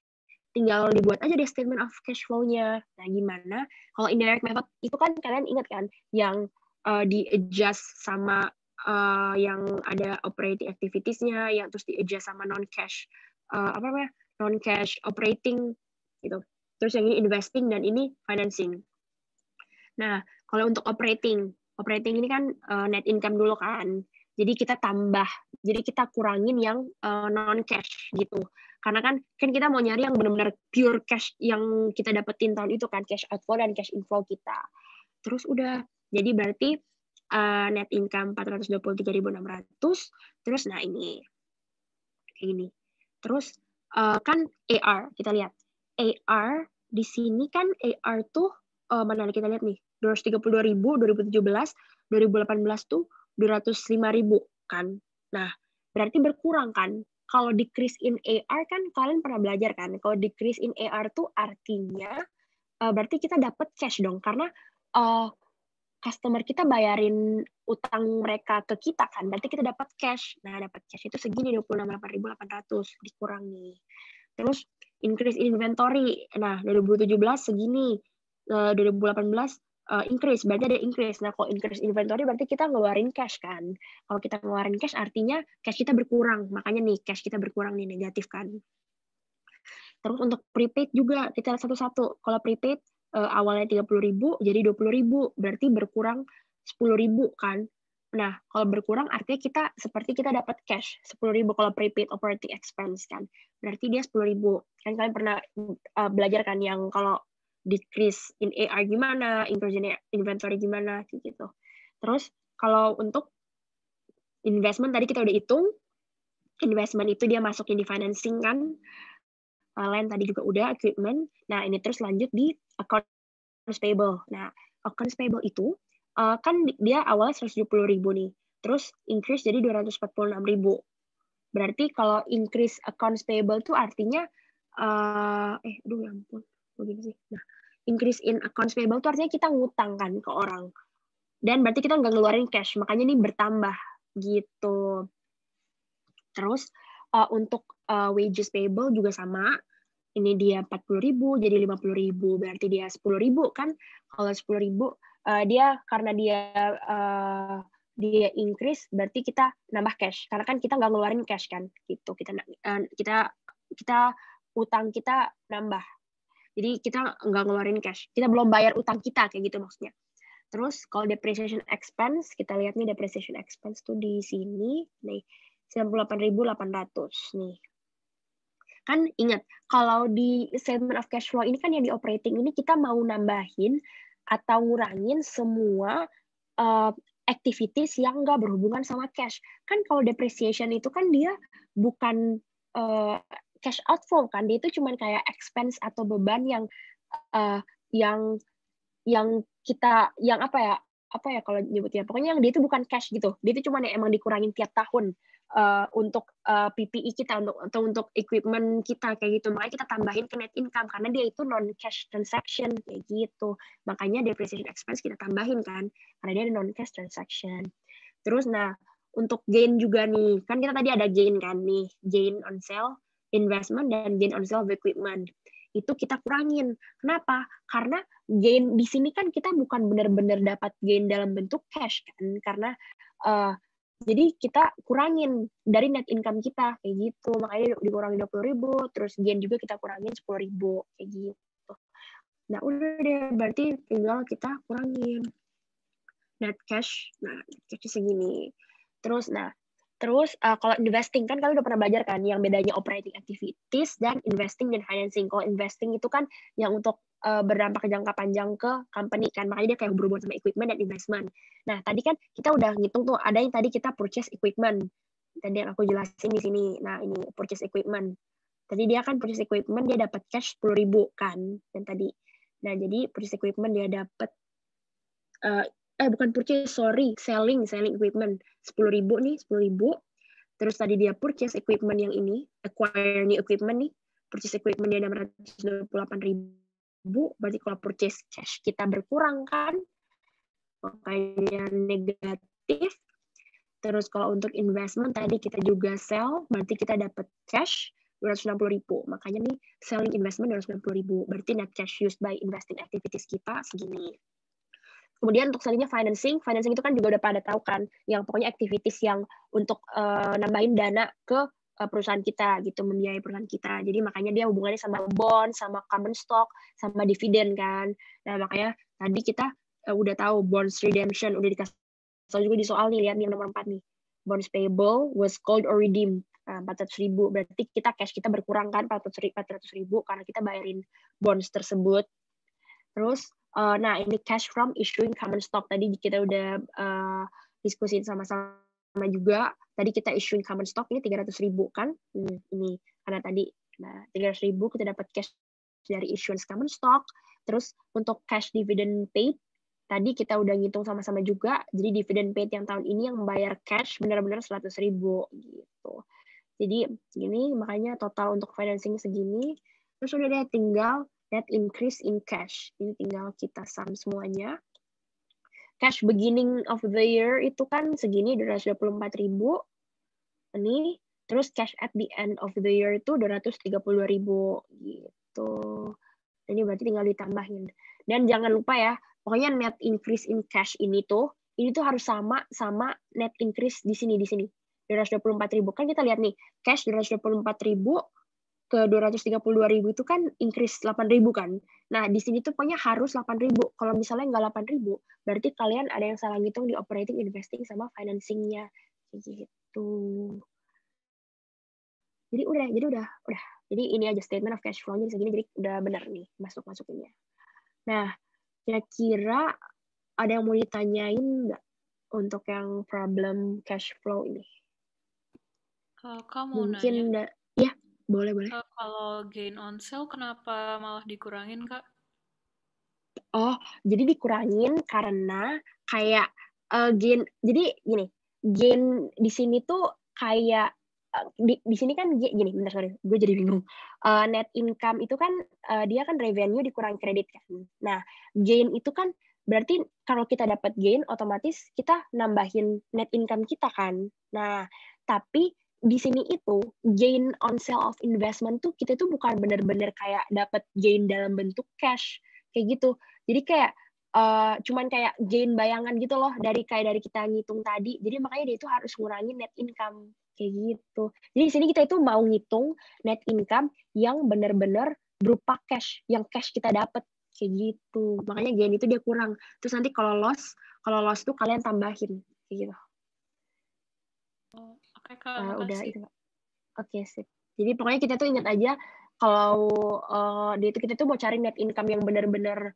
tinggal dibuat aja deh statement of cash flow-nya. Nah, gimana? Kalau indirect method itu kan kalian ingat kan yang di-adjust sama yang ada operating activities-nya, yang terus di-adjust sama non-cash non-cash operating gitu. Terus yang ini investing dan ini financing. Nah, kalau untuk operating ini kan net income dulu kan. Jadi kita tambah, jadi kita kurangin yang non-cash gitu. Karena kan kita mau nyari yang benar-benar pure cash yang kita dapetin tahun itu kan, cash outflow dan cash inflow kita. Terus udah, jadi berarti net income 423.600. Terus nah ini terus kan AR, kita lihat AR di sini kan AR tuh mana kita lihat nih 232.000 2017, 2018 tuh 205.000 kan. Nah, berarti berkurang kan. Kalau decrease in AR kan kalian pernah belajar kan, kalau decrease in AR tuh artinya berarti kita dapat cash dong, karena customer kita bayarin utang mereka ke kita kan, berarti kita dapat cash. Nah, dapat cash itu segini 26.800 dikurang nih. Terus increase in inventory. Nah, 2017 segini, 2018 increase, berarti ada increase. Nah, kalau increase inventory berarti kita ngeluarin cash kan. Kalau kita ngeluarin cash artinya cash kita berkurang. Makanya nih cash kita berkurang nih, negatif kan. Terus untuk prepaid juga kita lihat satu-satu. Kalau prepaid awalnya 30.000 jadi 20.000, berarti berkurang 10.000 kan. Nah, kalau berkurang artinya seperti kita dapat cash 10.000 kalau prepaid operating expense kan. Berarti dia 10.000. Kan kalian pernah belajar kan yang kalau decrease in AR gimana, increase in inventory gimana gitu. Terus kalau untuk investment tadi kita udah hitung, investment itu dia masukin di financing kan. Land tadi juga udah, equipment. Nah, ini terus lanjut di accounts payable. Nah, accounts payable itu kan dia awalnya 170.000 nih. Terus increase jadi 246.000. Berarti kalau increase accounts payable itu artinya aduh ya ampun. Begini sih. Nah, increase in accounts payable itu artinya kita ngutang kan ke orang. Dan berarti kita nggak ngeluarin cash, makanya ini bertambah gitu. Terus untuk wages payable juga sama. Ini dia 40.000 jadi 50.000, berarti dia 10.000 kan. Kalau 10.000 dia karena dia increase berarti kita nambah cash. Karena kan kita nggak ngeluarin cash kan gitu. Kita utang kita nambah. Jadi kita nggak ngeluarin cash. Kita belum bayar utang kita kayak gitu maksudnya. Terus kalau depreciation expense, kita lihat nih depreciation expense tuh di sini nih 98.800 nih. Kan ingat, kalau di statement of cash flow ini kan yang di operating ini kita mau nambahin atau ngurangin semua activities yang nggak berhubungan sama cash. Kan kalau depreciation itu kan dia bukan cash outflow kan, dia itu cuma kayak expense atau beban yang kita yang apa ya kalau nyebutnya, pokoknya yang dia itu bukan cash gitu, dia itu cuma emang dikurangin tiap tahun untuk PPE kita, untuk equipment kita kayak gitu, makanya kita tambahin ke net income karena dia itu non cash transaction kayak gitu, makanya depreciation expense kita tambahin kan karena dia non cash transaction. Terus nah untuk gain juga nih, kan kita tadi ada gain kan nih, gain on sale investment dan gain on sale of equipment. Itu kita kurangin. Kenapa? Karena gain di sini kan kita bukan benar-benar dapat gain dalam bentuk cash kan, karena jadi kita kurangin dari net income kita kayak gitu, makanya dikurangi 20.000, terus gain juga kita kurangin 10.000 kayak gitu. Nah udah deh, berarti tinggal kita kurangin net cash. Nah cash segini. Terus kalau investing kan kalian udah pernah belajar kan yang bedanya operating activities dan investing dan financing. Kalau investing itu kan yang untuk berdampak jangka panjang ke company kan, makanya dia kayak berhubungan sama equipment dan investment. Nah tadi kan kita udah ngitung tuh, ada yang tadi kita purchase equipment, tadi yang aku jelasin di sini. Nah ini purchase equipment, tadi dia kan purchase equipment dia dapat cash 10.000 kan, dan tadi. Nah jadi purchase equipment dia dapat bukan purchase, selling equipment 10.000 nih, 10.000. Terus tadi dia purchase equipment yang ini, acquire new equipment nih, purchase equipment dia 628.000. Berarti kalau purchase cash kita berkurang kan, makanya negatif. Terus kalau untuk investment tadi kita juga sell, berarti kita dapat cash 260.000. Makanya nih selling investment 260.000. Berarti net cash used by investing activities kita segini. Kemudian untuk selanjutnya financing itu kan juga udah pada tahu kan, yang pokoknya activities yang untuk nambahin dana ke perusahaan kita gitu, membiayai perusahaan kita. Jadi makanya dia hubungannya sama bond, sama common stock, sama dividen kan. Nah makanya tadi kita udah tahu bonds redemption, udah dikasih tahu juga di soal nih, lihat nih nomor 4 nih. Bonds payable was called or redeemed. 400.000, berarti kita cash kita berkurang kan 400.000 karena kita bayarin bonds tersebut. Terus nah ini cash from issuing common stock, tadi kita udah diskusin sama-sama juga. Tadi kita issuing common stock ini 300.000 kan, ini karena tadi 300.000 kita dapat cash dari issuance common stock. Terus untuk cash dividend paid tadi kita udah ngitung sama-sama juga, jadi dividend paid yang tahun ini yang membayar cash benar-benar 100.000 gitu. Jadi segini, makanya total untuk financing segini. Terus udah deh tinggal net increase in cash. Ini tinggal kita sum semuanya. Cash beginning of the year itu kan segini 224.000. Ini terus cash at the end of the year itu 232.000 gitu. Ini berarti tinggal ditambahin. Dan jangan lupa ya, pokoknya net increase in cash ini tuh harus sama net increase di sini 224.000. Kan kita lihat nih, cash 224.000 ke 232.000 itu kan increase 8.000 kan. Nah, di sini tuh pokoknya harus 8.000. Kalau misalnya nggak 8.000, berarti kalian ada yang salah ngitung di operating, investing, sama financing-nya. Gitu. Jadi udah. Jadi ini aja statement of cash flow-nya segini, jadi udah benar nih masukinnya. Nah, kira-kira ada yang mau ditanyain nggak untuk yang problem cash flow ini? Kamu mungkin nanya. Ya, boleh. Kalau gain on sale kenapa malah dikurangin, Kak? Oh, jadi dikurangin karena kayak gain. Jadi gini, gain di sini tuh kayak di sini kan gini, bentar, sorry, gue jadi bingung. Net income itu kan dia kan revenue dikurang kredit kan. Nah, gain itu kan berarti kalau kita dapat gain, otomatis kita nambahin net income kita kan. Nah, tapi di sini itu gain on sale of investment tuh kita tuh bukan benar-benar kayak dapat gain dalam bentuk cash kayak gitu. Jadi kayak cuman kayak gain bayangan gitu loh dari kita ngitung tadi. Jadi makanya dia itu harus ngurangin net income kayak gitu. Jadi di sini kita itu mau ngitung net income yang benar-benar berupa cash, yang cash kita dapat kayak gitu. Makanya gain itu dia kurang. Terus nanti kalau loss tuh kalian tambahin kayak gitu. Oke, Kak, udah itu. Oke, sip. Jadi pokoknya kita tuh ingat aja kalau kita tuh mau cari net income yang benar-benar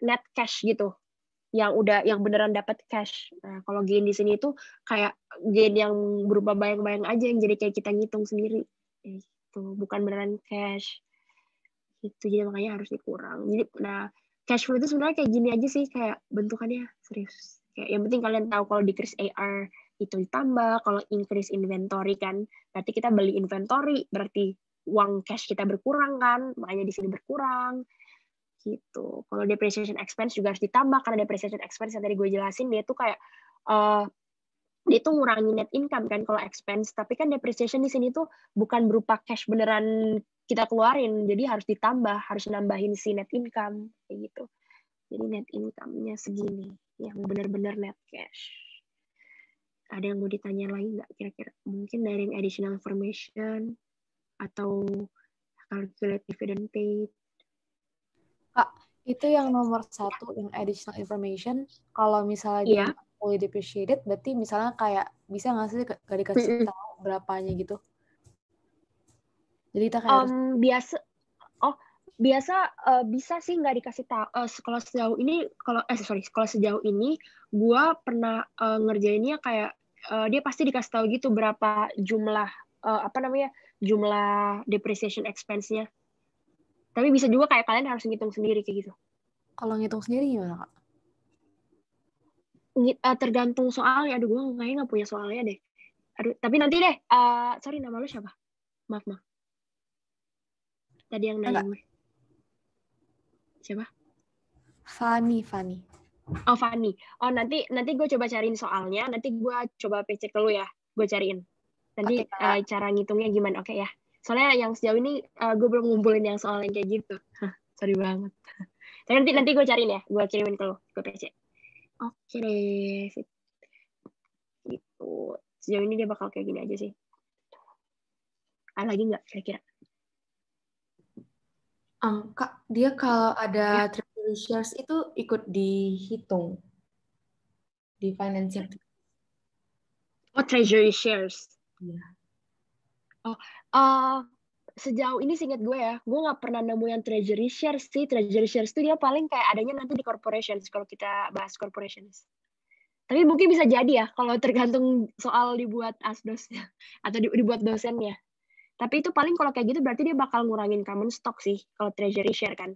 net cash gitu. yang beneran dapat cash. Nah, kalau gain di sini itu kayak gain yang berupa bayang-bayang aja yang jadi kayak kita ngitung sendiri. Itu bukan beneran cash. Itu jadi makanya harus dikurang. Jadi cash flow itu sebenarnya kayak gini aja sih, kayak bentukannya serius. Kayak yang penting kalian tahu kalau decrease AR itu ditambah, kalau increase inventory kan berarti kita beli inventory, berarti uang cash kita berkurang kan, makanya di sini berkurang gitu. Kalau depreciation expense juga harus ditambah karena depreciation expense yang tadi gue jelasin dia tuh kayak dia tuh ngurangi net income kan kalau expense, tapi kan depreciation di sini tuh bukan berupa cash beneran kita keluarin, jadi harus ditambah, harus nambahin si net income kayak gitu. Jadi net income-nya segini, yang benar-benar net cash. Ada yang mau ditanya lagi nggak kira-kira? Mungkin dari additional information atau calculate dividend paid. Kak, itu yang nomor 1, yang additional information, kalau misalnya dia fully depreciated, berarti misalnya kayak bisa nggak sih gak dikasih tahu berapanya gitu? Jadi kita kayak biasa bisa sih nggak dikasih tahu. Kalau sejauh ini, kalau sejauh ini gue pernah ngerjainnya kayak dia pasti dikasih tahu gitu berapa jumlah jumlah depreciation expense-nya. Tapi bisa juga kayak kalian harus ngitung sendiri kayak gitu. Kalau ngitung sendiri gimana, Kak? Tergantung soalnya. Aduh, gue kayaknya nggak punya soalnya deh. Aduh, tapi nanti deh. Sorry, nama lu siapa? Maaf. Tadi yang nanya gue. Siapa? Fanny. Oh, Fanny. Oh, nanti gue coba cariin soalnya. Nanti gue coba PC ke lu ya. Gue cariin. Nanti cara ngitungnya gimana? Oke ya. Soalnya yang sejauh ini gue belum ngumpulin yang soal yang kayak gitu. Sorry banget. Tapi nanti gue cariin ya. Gue kirimin ke lu. Gue PC. Oke deh. Gitu. Sejauh ini dia bakal kayak gini aja sih. Ada lagi nggak kira-kira? Kak, dia kalau ada treasury shares itu ikut dihitung di financial. Oh, treasury shares. Iya. Sejauh ini seingat gue ya, gue nggak pernah nemu yang treasury shares sih. Treasury shares itu dia paling kayak adanya nanti di corporations kalau kita bahas corporations. Tapi mungkin bisa jadi ya kalau tergantung soal dibuat asdosnya atau dibuat dosennya. Tapi itu paling kalau kayak gitu berarti dia bakal ngurangin common stock sih kalau treasury share kan.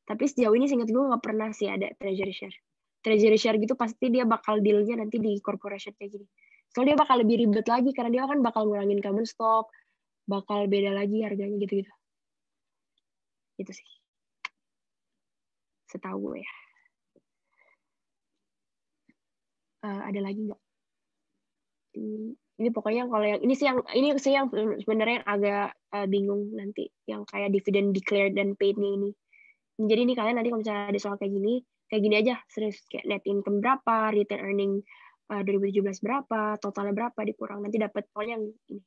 Tapi sejauh ini seingat gue nggak pernah sih ada treasury share. Treasury share gitu pasti dia bakal dealnya nanti di corporation kayak gini. Soalnya dia bakal lebih ribet lagi karena dia kan bakal ngurangin common stock, bakal beda lagi harganya gitu-gitu. Gitu sih. Setahu gue ya. Ada lagi nggak? Ini pokoknya kalau yang ini sih yang sebenarnya agak bingung nanti yang kayak dividend declared dan paid-nya ini. Jadi ini kalian nanti kalau misalnya ada soal kayak gini aja serius kayak net income berapa, return earning 2017 berapa, totalnya berapa dikurang nanti dapat pokoknya yang ini.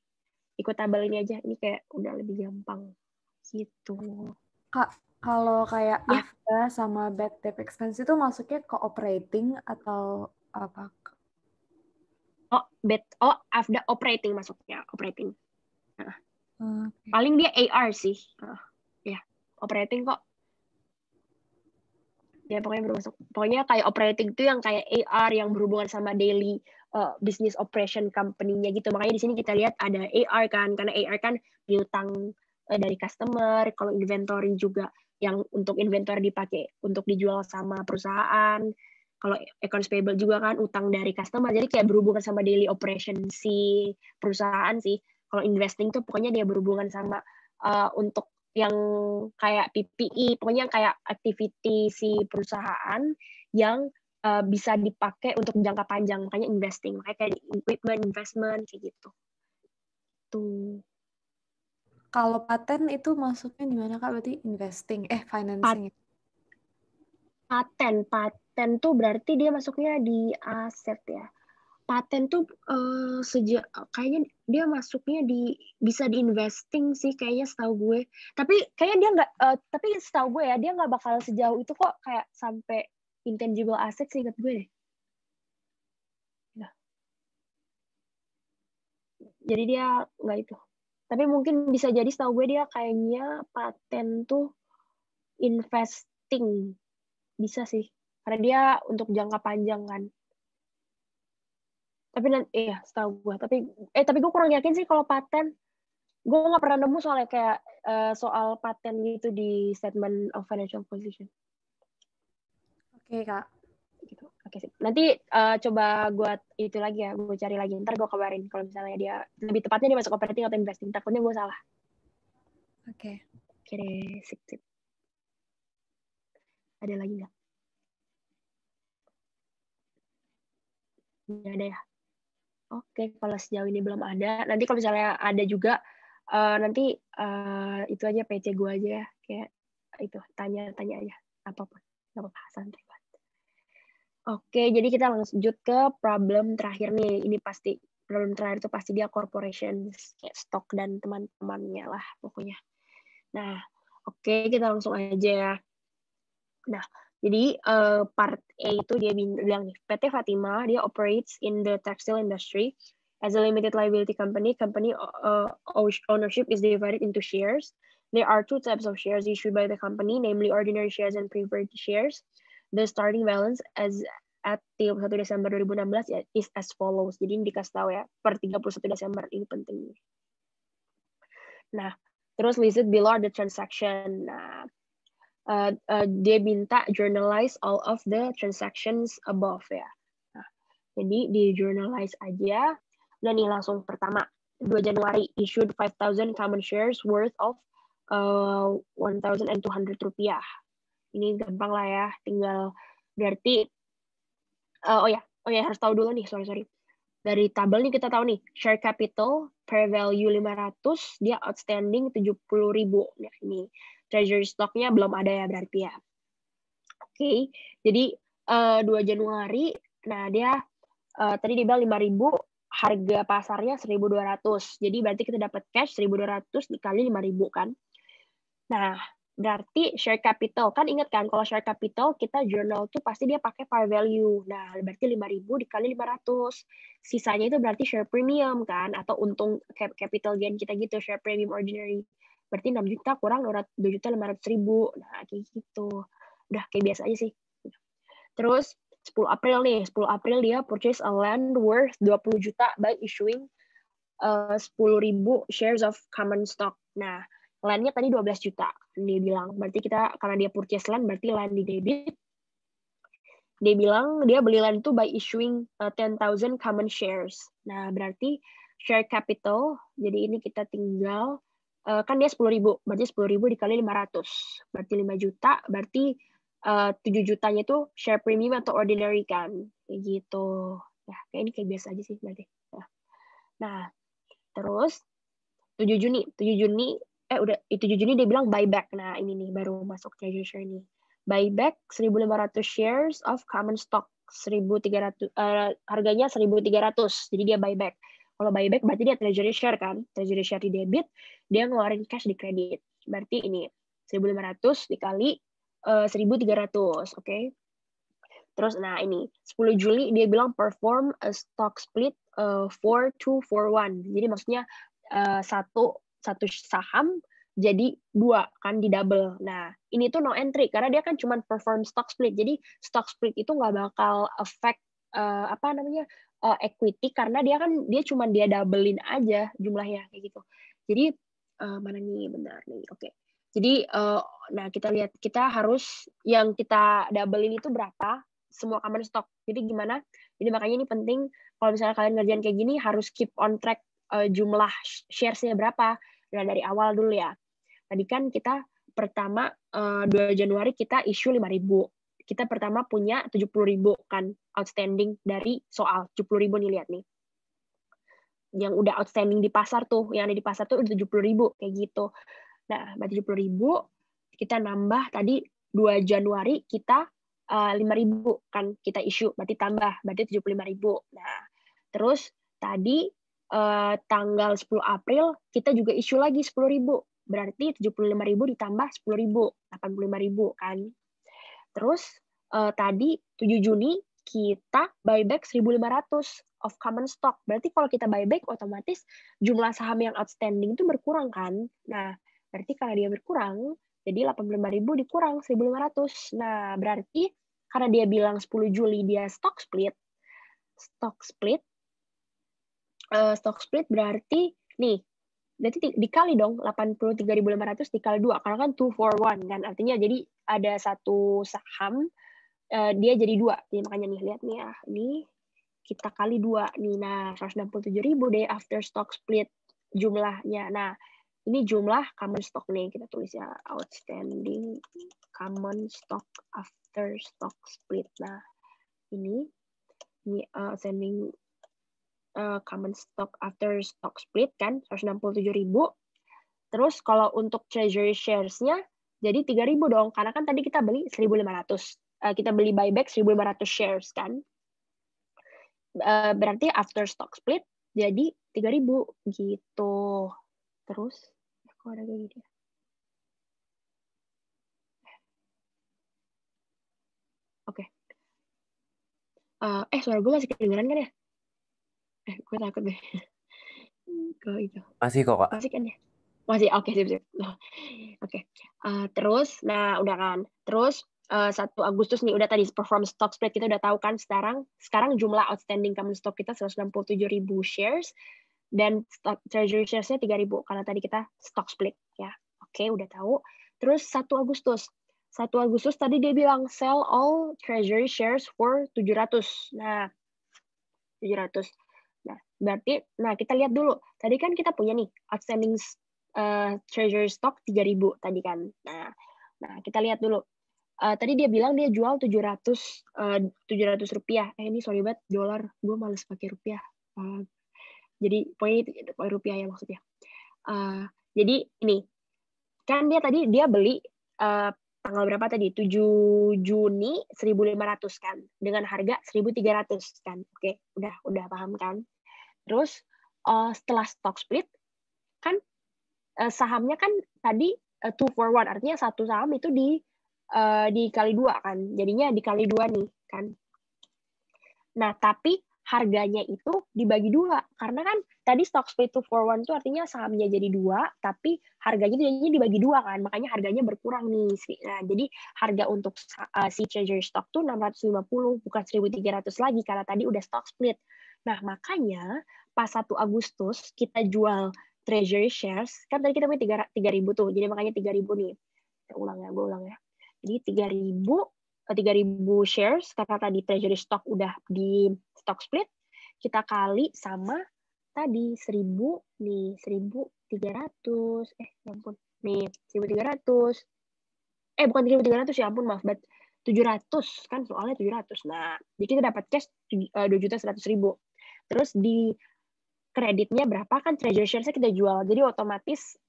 Ikut tabel ini aja, ini kayak udah lebih gampang gitu. Kak, kalau kayak AFDA sama bad debt expense itu masuknya ke operating atau apa? AFDA operating masuknya, operating. Paling dia AR sih. Ya, operating kok. Ya pokoknya bermasuk. Pokoknya kayak operating itu yang kayak AR yang berhubungan sama daily business operation company-nya gitu. Makanya di sini kita lihat ada AR kan, karena AR kan piutang dari customer. Kalau inventory juga yang untuk inventory dipakai untuk dijual sama perusahaan. Kalau accounts payable juga kan utang dari customer. Jadi kayak berhubungan sama daily operation si perusahaan sih. Kalau investing tuh pokoknya dia berhubungan sama untuk yang kayak PPE, pokoknya kayak activity si perusahaan yang bisa dipakai untuk jangka panjang, makanya investing, makanya kayak equipment, investment, kayak gitu. Tuh. Kalau paten itu masuknya di mana Kak? Berarti investing, financing. Paten tuh berarti dia masuknya di aset ya. Paten tuh kayaknya dia masuknya bisa di investing sih kayaknya setahu gue. Tapi kayaknya dia nggak. Tapi setahu gue ya dia nggak bakal sejauh itu kok kayak sampai intangible asset sih ingat gue deh. Nah. Jadi dia nggak itu. Tapi mungkin bisa jadi setahu gue dia kayaknya paten tuh investing bisa sih Karena dia untuk jangka panjang kan. Tapi iya, setahu gue. Tapi gue kurang yakin sih kalau paten. Gue nggak pernah nemu soalnya kayak soal paten gitu di statement of financial position. Oke, Kak. Gitu. Oke sih. Nanti coba gue itu lagi ya, gue cari lagi. Ntar gue kabarin kalau misalnya dia lebih tepatnya dia masuk operating atau investing. Takutnya gue salah. Oke. Oke deh, sip. Ada lagi nggak? Nggak ada ya. Oke, kalau sejauh ini belum ada. Nanti kalau misalnya ada juga, nanti itu aja PC gue aja ya. Kayak itu, tanya aja. Apapun. Nggak apa-apa, santai banget. Oke, jadi kita lanjut ke problem terakhir nih. Ini pasti, problem terakhir itu pasti dia corporation, kayak stock dan teman-temannya lah pokoknya. Nah, oke, kita langsung aja ya. Nah, jadi part A itu dia bilang nih, PT Fatima dia operates in the textile industry as a limited liability company. Company ownership is divided into shares. There are two types of shares issued by the company, namely ordinary shares and preferred shares. The starting balance at 31 Desember 2016 is as follows. Jadi ini dikasih tahu ya, per 31 Desember ini penting. Nah, terus listed below the transaction. Nah, dia minta journalize all of the transactions above ya. Nah, jadi di journalize aja. Udah nih langsung pertama 2 Januari issued 5,000 common shares worth of 1,200 rupiah. Ini gampang lah ya, tinggal berarti oh ya harus tahu dulu nih, sorry. Dari tabel nih kita tahu nih, share capital per value 500, dia outstanding 70.000. Nah, ini treasury stock-nya belum ada ya berarti ya. Oke, jadi 2 Januari, nah dia tadi dia bilang 5.000, harga pasarnya 1.200. Jadi berarti kita dapat cash 1.200 dikali 5.000 kan. Nah, berarti share capital, kan ingat kan kalau share capital kita journal tuh pasti dia pakai par value. Nah, berarti 5.000 dikali 500. Sisanya itu berarti share premium kan, atau untung capital gain kita gitu, share premium ordinary. Berarti 6 juta kurang 2.500.000. Nah, kayak gitu. Udah kayak biasa aja sih. Terus 10 April nih, 10 April dia purchase a land worth 20 juta by issuing 10.000 shares of common stock. Nah, land-nya tadi 12 juta. Dia bilang, berarti kita, karena dia purchase land, berarti land di debit. Dia bilang, dia beli land itu by issuing 10,000 common shares. Nah, berarti share capital, jadi ini kita tinggal, kan dia 10.000, berarti 10.000 dikali 500. Berarti 5 juta, berarti 7 jutanya itu share premium atau ordinary kan. Kayak gitu. Ya, kayak ini kayak biasa aja sih berarti. Nah, terus 7 Juni dia bilang buyback. Nah, ini nih baru masuk treasury share nih. Buyback 1.500 shares of common stock. 1.300 harganya 1.300. Jadi dia buyback. Kalau buyback berarti dia treasury share kan. Treasury share di debit, dia ngeluarin cash di kredit. Berarti ini 1.500 dikali 1.300, oke. Terus nah ini 10 Juli dia bilang perform a stock split 4-2-4-1. Jadi maksudnya satu saham jadi 2 kan, di double. Nah, ini tuh no entry karena dia kan cuma perform stock split. Jadi stock split itu nggak bakal affect equity karena dia cuma dia doublein aja jumlahnya kayak gitu. Jadi mana nih, benar nih. Oke. Jadi nah kita lihat, kita harus yang kita doublein itu berapa semua common stock. Jadi gimana? Jadi makanya ini penting kalau misalnya kalian ngerjain kayak gini harus keep on track jumlah shares-nya berapa. Nah, dari awal dulu ya. Tadi kan kita pertama 2 Januari kita issue 5.000. Kita pertama punya 70.000 kan outstanding dari soal 70.000 nih, lihat nih. Yang udah outstanding di pasar tuh, yang ada di pasar tuh udah 70.000 kayak gitu. Nah, berarti 70.000 kita nambah tadi 2 Januari kita 5.000 kan kita issue, berarti tambah, berarti 75.000. Nah, terus tadi tanggal 10 April kita juga issue lagi 10.000. Berarti 75.000 ditambah 10.000, 85.000 kan. Terus tadi 7 Juni kita buyback 1.500 of common stock. Berarti kalau kita buyback otomatis jumlah saham yang outstanding itu berkurang kan. Nah, berarti kalau dia berkurang, jadi 85.000 dikurang 1.500. Nah, berarti karena dia bilang 10 Juli dia stock split berarti nih, berarti dikali dong 83.500 dikali 2 karena kan 2 for 1 kan, artinya jadi ada satu saham dia jadi 2. Jadi makanya nih lihat nih ya, ini kita kali 2 nih. Nah, 167.000 deh after stock split jumlahnya. Nah, ini jumlah common stock nih, kita tulis ya, outstanding common stock after stock split. Nah, ini outstanding common stock after stock split kan 167.000. Terus kalau untuk treasury shares-nya jadi 3.000 dong, karena kan tadi kita beli 1.500. Kita beli buyback 1.500 shares kan. Berarti after stock split jadi 3.000 gitu. Terus kok ada kayak gitu ya? Oke. Suara gue masih kedengeran kan ya? Gue takut deh. Kalau itu. Masih kok, Kak. Masih kan ya? Masih, oke, sip. Oke. Terus, nah udah kan. Terus 1 Agustus nih, udah tadi perform stock split kita udah tahu kan. Sekarang jumlah outstanding common stock kita 167.000 shares dan treasury shares-nya 3.000 karena tadi kita stock split ya. Oke, udah tahu. Terus 1 Agustus tadi dia bilang sell all treasury shares for 700. Nah, 700. Nah, berarti kita lihat dulu. Tadi kan kita punya nih outstanding treasury stock 3.000 tadi kan. Nah, kita lihat dulu. Tadi dia bilang dia jual 700 rupiah. Ini sorry banget dolar, gue males pakai rupiah. Jadi pokoknya rupiah ya maksudnya. Jadi ini kan dia beli tanggal berapa tadi? 7 Juni 1.500 kan dengan harga 1.300 kan. Oke, udah paham kan? Terus setelah stock split kan sahamnya kan tadi 2 for 1, artinya satu saham itu dikali 2 kan. Jadinya dikali 2 nih kan. Nah, tapi harganya itu dibagi 2 karena kan tadi stock split 2 for 1 itu artinya sahamnya jadi 2 tapi harganya jadinya dibagi 2 kan, makanya harganya berkurang nih. Nah, jadi harga untuk si treasury stock tuh 650 bukan 1.300 lagi karena tadi udah stock split. Nah, makanya pas 1 Agustus kita jual treasury shares kan tadi kita punya 3.000 tuh, jadi makanya 3.000 nih. Gue ulang ya. Jadi 3.000 shares karena tadi treasury stock udah di stock split, kita kali sama tadi 1.300. Nih 1.300. Bukan 1.300 ya ampun, maaf banget. 700 kan soalnya 700. Nah, jadi kita dapat cash 2.100.000. Terus di kreditnya berapa kan treasury shares-nya kita jual. Jadi otomatis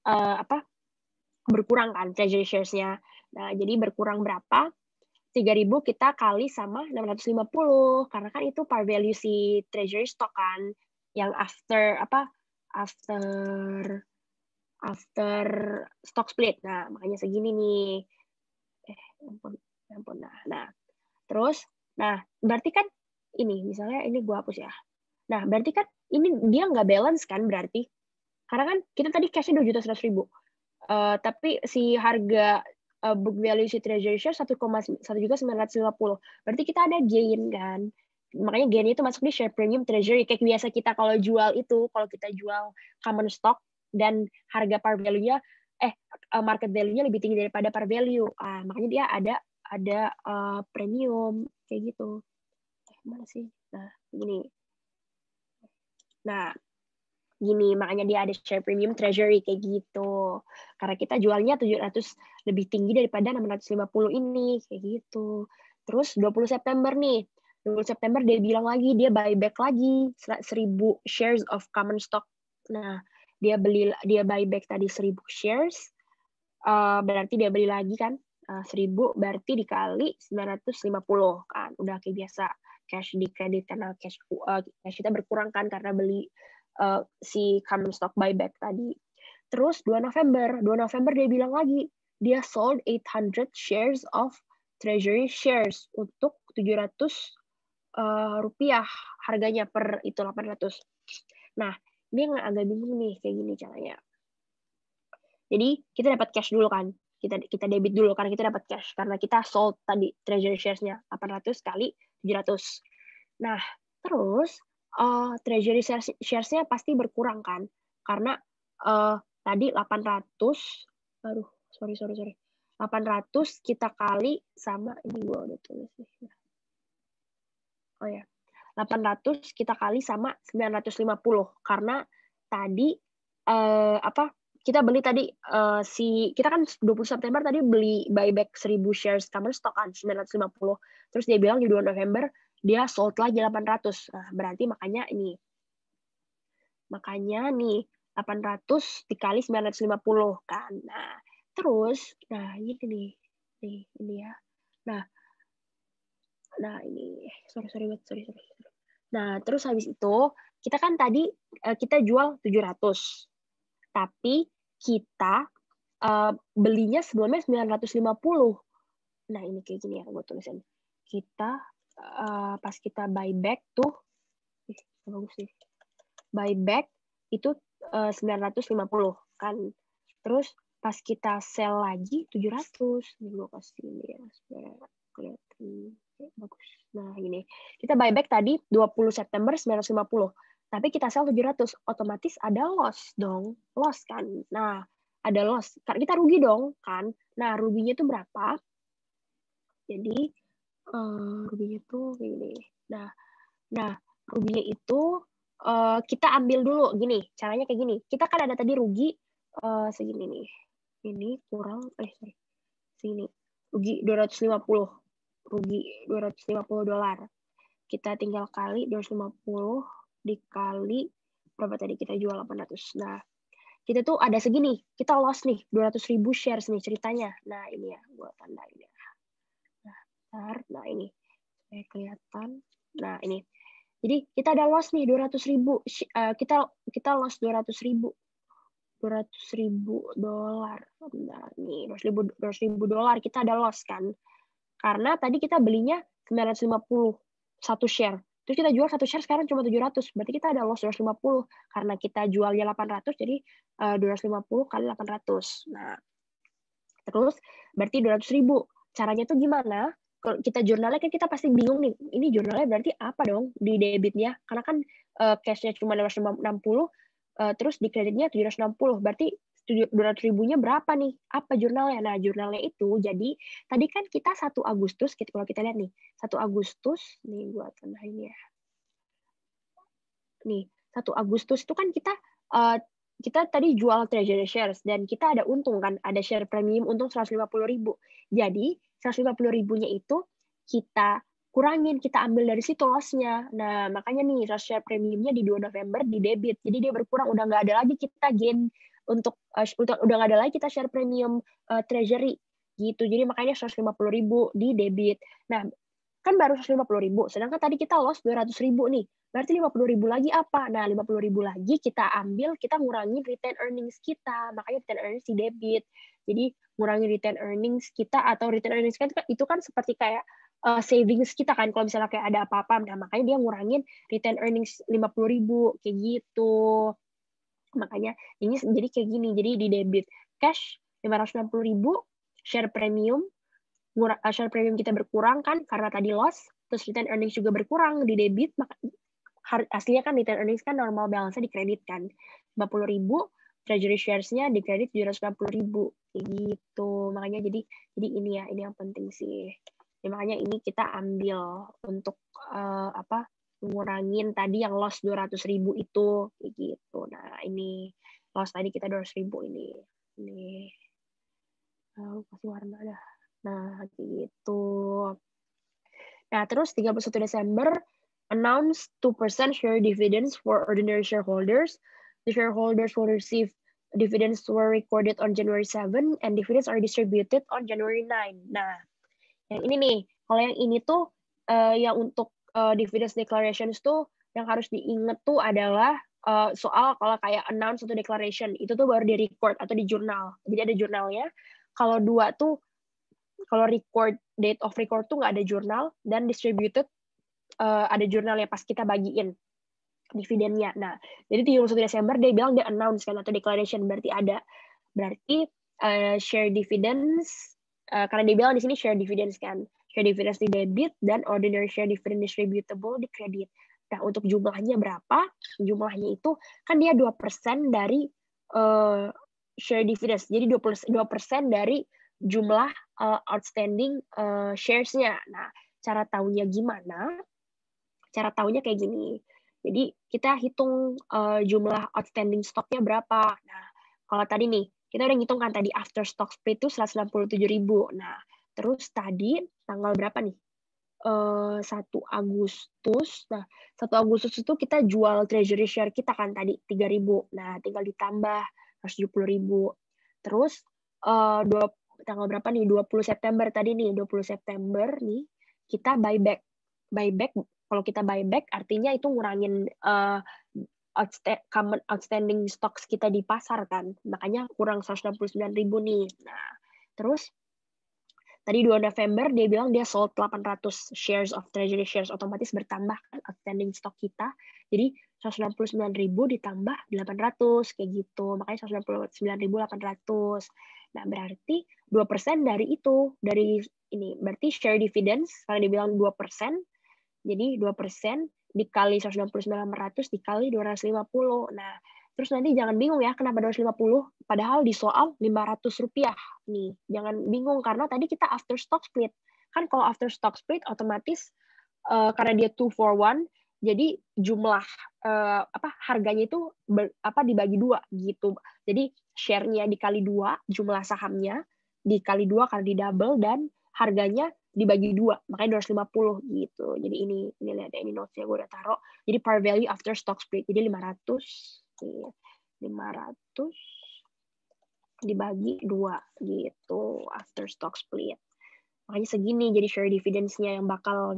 berkurang kan treasury shares-nya. Nah, jadi berkurang berapa? 3.000 kita kali sama 650 karena kan itu par value si treasury stock kan yang after stock split. Nah, makanya segini nih. Ampun. Nah, terus berarti kan ini misalnya ini gua hapus ya. Nah, berarti kan ini dia nggak balance kan berarti. Karena kan kita tadi cash-nya 2.100.000. Tapi si harga book value si treasury share 1,950. Berarti kita ada gain kan. Makanya gain itu masuk di share premium treasury. Kayak biasa kita kalau jual itu, kalau kita jual common stock dan harga par value-nya, market value-nya lebih tinggi daripada par value. Makanya dia ada premium kayak gitu. Mana sih? Nah, gini, makanya dia ada share premium treasury kayak gitu. Karena kita jualnya 700 lebih tinggi daripada 650 ini kayak gitu. Terus 20 September nih. 20 September dia bilang lagi dia buyback lagi 1.000 shares of common stock. Nah, dia buyback tadi 1.000 shares. Berarti dia beli lagi kan 1.000 berarti dikali 950 kan. Udah kayak biasa cash di kredit karena cash kita berkurang kan karena beli si common stock buyback tadi. Terus 2 November dia bilang lagi, dia sold 800 shares of treasury shares untuk 700 rupiah harganya per itu 800. Nah, ini yang agak bingung nih kayak gini caranya. Jadi kita dapat cash dulu kan. kita debit dulu karena kita dapat cash karena kita sold tadi treasury shares-nya 800 kali 700. Nah, terus treasury shares-nya pasti berkurang kan karena tadi 800 sorry 800 kita kali sama ini gua udah tulis nih. Oh ya. 800 kita kali sama 950 karena tadi kita beli tadi kita kan 20 September tadi beli buyback 1000 shares common stock kan 950. Terus dia bilang di 2 November dia sold lagi 800. Nah, berarti makanya nih 800 dikali 950 kan. Nah, terus ini ya. Nah, ini sorry. Nah, terus habis itu kita kan tadi kita jual 700. Tapi kita belinya sebelumnya 950. Nah, ini kayak gini ya, gue tulisin. Kita pas kita buyback tuh bagus sih. Buyback itu 950 kan. Terus pas kita sell lagi 700. Ini gue kasih ini ya supaya kelihatan bagus. Nah, ini. Kita buyback tadi 20 September 950. Tapi kita sell 700, otomatis ada loss dong. Loss kan. Nah, ada loss. Kita rugi dong kan. Nah, ruginya itu berapa? Jadi ruginya tuh gini. Nah, ruginya itu kita ambil dulu gini. Caranya kayak gini. Kita kan ada tadi rugi segini nih. Ini kurang segini. Rugi 250. Rugi $250. Kita tinggal kali 250 dikali berapa tadi kita jual 800. Nah, kita tuh ada segini. Kita loss nih 200.000 shares nih ceritanya. Nah, ini ya, gua tandain ya. Nah, ini supaya kelihatan. Nah, ini. Jadi kita ada loss nih 200.000. Kita loss 200.000. $200.000. Nah, nih $200.000 kita ada loss kan. Karena tadi kita belinya 950 satu share. Terus kita jual satu share sekarang cuma 700. Berarti kita ada loss 250 karena kita jualnya 800 jadi 250 kali 800. Nah, terus berarti 200.000. Caranya tuh gimana? Kalau kita jurnalnya kan kita pasti bingung nih. Ini jurnalnya berarti apa dong di debitnya? Karena kan cash-nya cuma 260, terus di kreditnya 760. Berarti 200.000-nya berapa nih? Apa jurnalnya? Nah, jurnalnya itu jadi tadi kan kita 1 Agustus kalau kita lihat nih, 1 Agustus nih gua tandain ya. Nih, 1 Agustus itu kan kita tadi jual treasury shares dan kita ada untung kan, ada share premium untung 150.000. Jadi 150.000-nya itu kita kurangin, kita ambil dari situ loss-nya. Nah, makanya nih share premiumnya di 2 November di debit. Jadi dia berkurang, udah nggak ada lagi kita gain udah nggak ada lagi kita share premium treasury gitu. Jadi makanya 150.000 di debit. Nah, kan baru 150.000, sedangkan tadi kita loss 200.000 nih. Berarti 50.000 lagi apa? Nah, 50.000 lagi kita ambil, kita ngurangin retain earnings kita. Makanya retain earnings di debit. Jadi ngurangin retain earnings kita atau retain earnings kita itu kan seperti kayak savings kita kan kalau misalnya kayak ada apa-apa. Nah, makanya dia ngurangin retain earnings 50.000 kayak gitu. Makanya ini jadi kayak gini. Jadi di debit cash 560.000, share premium kita berkurang kan karena tadi loss, terus retain earnings juga berkurang di debit, maka aslinya kan retain earnings kan normal balance-nya di kredit kan 50.000, treasury shares-nya di kredit 750.000 gitu. Makanya jadi ini ya, ini yang penting sih. Ya, makanya ini kita ambil untuk ngurangin tadi yang loss 200.000 itu gitu. Nah, ini loss tadi kita 200.000 ini kasih warna dah. Nah, gitu. Nah, terus 31 Desember announce 2% share dividends for ordinary shareholders. The shareholders will receive dividends were recorded on January 7 and dividends are distributed on January 9. Nah, yang ini nih, kalau yang ini tuh yang untuk dividends declarations tuh yang harus diingat tuh adalah soal kalau kayak announce atau declaration itu tuh baru di record atau di jurnal. Jadi ada jurnalnya. Kalau dua tuh kalau record date of record tuh nggak ada jurnal dan distributed ada jurnalnya pas kita bagiin dividennya. Nah, jadi 31 Desember dia bilang dia announce kan atau declaration berarti ada. Berarti share dividends, karena dia bilang di sini share dividends kan, share dividends di debit dan ordinary share dividend distributable di kredit. Nah, untuk jumlahnya berapa? Jumlahnya itu kan dia 2% dari share dividends. Jadi 2% dari jumlah outstanding shares-nya. Nah, cara tahunya gimana? Cara tahunya kayak gini. Jadi kita hitung jumlah outstanding stoknya berapa. Nah, kalau tadi nih, kita udah ngitung kan tadi after stock split itu 167.000. Nah, terus tadi tanggal berapa nih? 1 Agustus. Nah, 1 Agustus itu kita jual treasury share kita kan tadi 3.000. Nah, tinggal ditambah 170.000. Terus tanggal berapa nih? 20 September tadi nih. 20 September nih kita buyback. Buyback, kalau kita buyback artinya itu ngurangin outstanding stocks kita di pasar kan. Makanya kurang 169.000 nih. Nah, terus tadi 2 November dia bilang dia sold 800 shares of treasury shares, otomatis bertambah kan outstanding stock kita. Jadi 169.000 ditambah 800 kayak gitu. Makanya 169.800. Nah, berarti 2% dari itu, dari ini berarti share dividends karena dia bilang 2%. Jadi 2% dikali 169.800 dikali 250. Nah, terus nanti jangan bingung ya kenapa 250, padahal di soal 500 rupiah. Nih, jangan bingung karena tadi kita after stock split. Kan kalau after stock split otomatis karena dia 2 for 1, jadi jumlah harganya itu dibagi 2 gitu. Jadi share-nya dikali 2, jumlah sahamnya dikali 2 kali di double dan harganya dibagi 2, makanya 250 gitu. Jadi ini lihat ya, ini notes-nya gue udah taruh. Jadi par value after stock split. Jadi 500 dibagi 2 gitu after stock split. Makanya segini jadi share dividends-nya yang bakal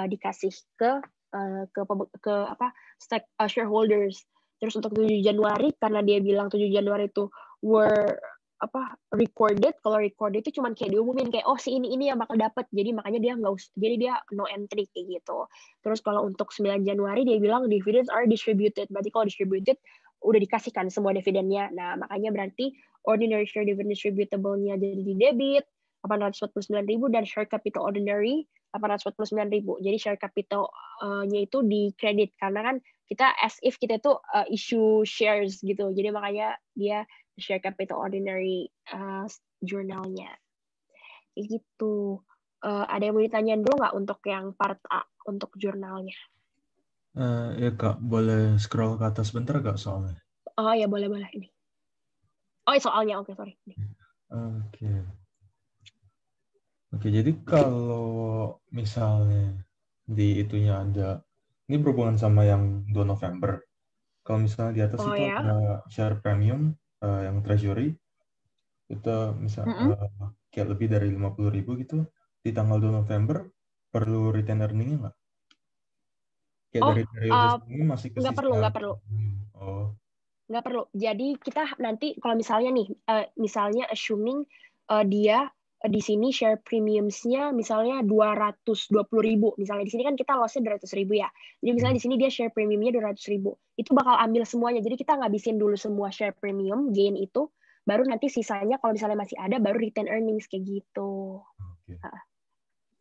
dikasih ke shareholders. Terus untuk 7 Januari karena dia bilang 7 Januari itu were recorded. Kalau recorded itu cuma kayak diumumin kayak si ini yang bakal dapat. Jadi makanya dia jadi dia no entry kayak gitu. Terus kalau untuk 9 Januari dia bilang dividends are distributed. Berarti kalau distributed udah dikasihkan semua dividennya. Nah, makanya berarti ordinary share dividend distributable-nya jadi di debit 849.000 dan share capital ordinary 849.000. Jadi share capital-nya itu di kredit karena kan kita as if kita itu issue shares gitu. Jadi makanya dia share capital ordinary jurnalnya. Kayak gitu. Ada yang mau ditanyain dulu nggak untuk yang part A, untuk jurnalnya? Ya Kak, boleh scroll ke atas bentar Kak soalnya? Oh ya, boleh ini. Oh soalnya, oke, sorry. Oke, jadi kalau misalnya di itunya ada, ini berhubungan sama yang 2 November. Kalau misalnya di atas itu ada share premium yang treasury, itu misalnya kayak lebih dari 50.000 gitu, di tanggal 2 November perlu retain earning-nya nggak? Kayak dari periode sebelumnya masih ke nggak perlu. Nggak perlu. Jadi kita nanti kalau misalnya nih, misalnya assuming dia di sini share premiums-nya misalnya 220.000. Misalnya di sini kan kita loss-nya 200.000 ya. Jadi misalnya di sini dia share premium-nya 200.000. Itu bakal ambil semuanya. Jadi kita ngabisin dulu semua share premium gain itu, baru nanti sisanya kalau misalnya masih ada baru retain earnings kayak gitu.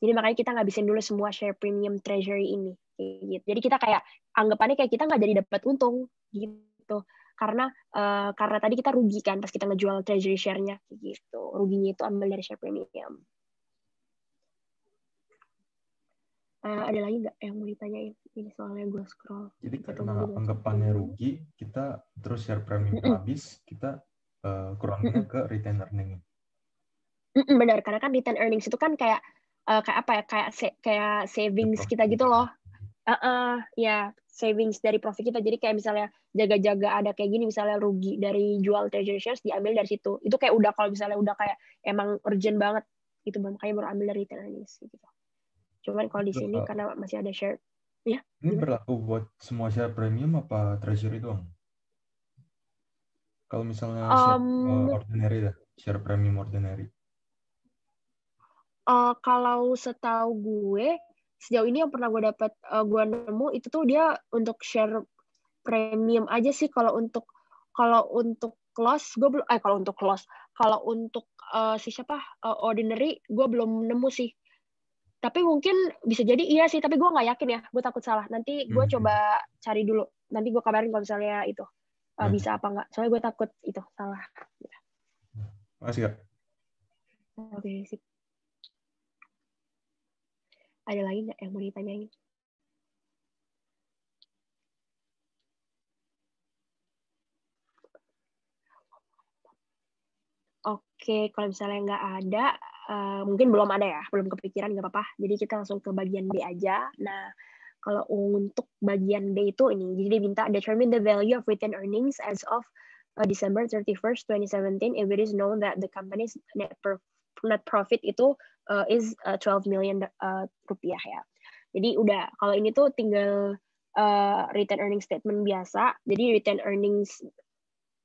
Jadi makanya kita ngabisin dulu semua share premium treasury ini. Gitu. Jadi kita kayak anggapannya kayak kita nggak jadi dapat untung gitu. Karena tadi kita rugi kan pas kita ngejual treasury share-nya gitu. Ruginya itu ambil dari share premium. Ada lagi nggak yang mau ditanyain? Ini soalnya gue scroll. Jadi karena anggapannya rugi, kita terus share premium habis, kita kuranginnya ke retain earning. Benar, karena kan retain earnings itu kan kayak savings kita gitu loh. Ya, savings dari profit kita. Jadi kayak misalnya jaga-jaga ada kayak gini, misalnya rugi dari jual treasury shares diambil dari situ. Itu kayak udah kalau misalnya udah kayak emang urgent banget itu makanya baru ambil dari retain earnings gitu. Cuman kalau di sini karena masih ada share ya. Ini berlaku buat semua share premium apa treasury doang? Kalau misalnya share ordinary dah, share premium ordinary. Kalau setahu gue sejauh ini yang pernah gue dapat gue nemu itu tuh dia untuk share premium aja sih. Kalau untuk loss gue belum kalau untuk si siapa ordinary gue belum nemu sih. Tapi mungkin bisa jadi iya sih, tapi gue nggak yakin ya, gue takut salah. Nanti gue coba cari dulu, nanti gue kabarin kalau misalnya itu bisa apa nggak. Soalnya gue takut itu salah. Makasih Kak. Oke, sip. Ada lagi nggak yang mau ditanyain? Oke, kalau misalnya nggak ada, mungkin belum ada ya, belum kepikiran, nggak apa-apa. Jadi kita langsung ke bagian B aja. Nah, kalau untuk bagian B itu ini, jadi dia minta determine the value of retained earnings as of December 31st, 2017 if it is known that the company's net profit itu is 12 million rupiah ya. Jadi udah, kalau ini tuh tinggal retained earnings statement biasa. Jadi retained earnings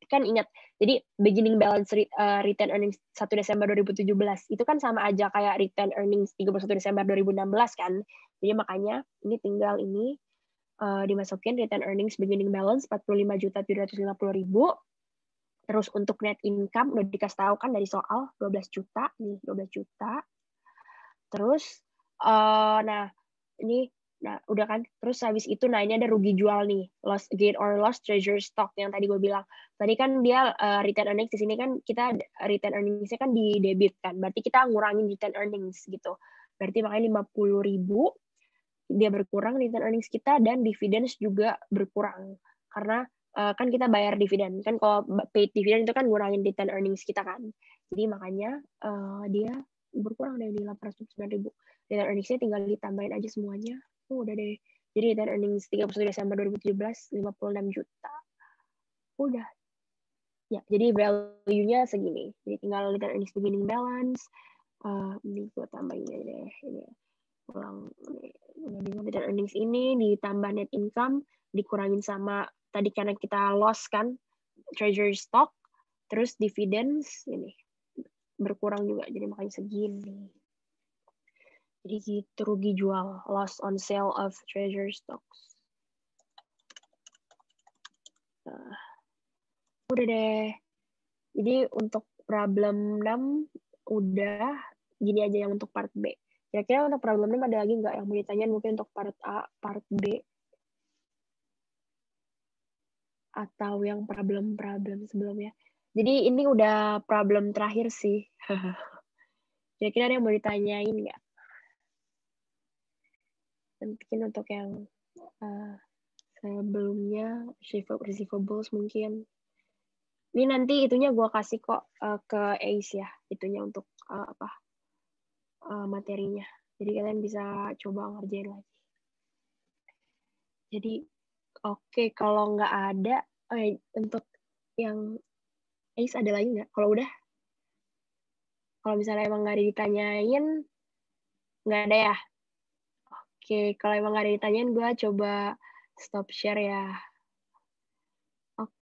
kan ingat, jadi beginning balance retained earnings 1 Desember 2017 itu kan sama aja kayak retained earnings 31 Desember 2016 kan. Jadi makanya ini tinggal ini dimasukin retained earnings beginning balance 45.750.000. Terus untuk net income udah dikasih tahu kan dari soal 12 juta nih, 12 juta. Terus nah ini udah kan, terus habis itu ini ada rugi jual nih, loss gain or loss treasury stock yang tadi gue bilang. Tadi kan dia retained earnings, di sini kan kita retained earnings-nya kan di debit kan, berarti kita ngurangin retained earnings gitu. Berarti makanya 50.000 dia berkurang retained earnings kita, dan dividends juga berkurang karena kan kita bayar dividen kan, kalau paid dividen itu kan ngurangin retained earnings kita kan. Jadi makanya dia berkurang dari 809.000. Retained earnings-nya tinggal ditambahin aja semuanya. Udah deh. Jadi retained earnings 31 Desember 2017 56 juta. Udah. Ya, jadi value-nya segini. Jadi tinggal retained earnings beginning balance. Ini gue tambahin aja deh. Ini ulang retained earnings ini ditambah net income dikurangin sama tadi karena kita loss kan treasury stock, terus dividends ini berkurang juga, jadi makanya segini. Jadi gitu, rugi jual, loss on sale of treasury stocks. Nah, udah deh. Jadi untuk problem 6 udah, gini aja yang untuk part B. Kira-kira untuk problem 6 ada lagi nggak yang mau ditanyain, mungkin untuk part A, part B, atau yang problem-problem sebelumnya. Jadi ini udah problem terakhir sih. Kira-kira ada yang mau ditanyain nggak? Mungkin untuk yang sebelumnya, receivables mungkin. Ini nanti itunya gue kasih kok ke Ace ya, itunya untuk materinya. Jadi kalian bisa coba ngerjain lagi. Jadi oke, kalau nggak ada, untuk yang Ace ada lagi nggak? Kalau udah, kalau misalnya emang nggak ada ditanyain, nggak ada ya? Oke, kalau emang nggak ada ditanyain, gue coba stop share ya.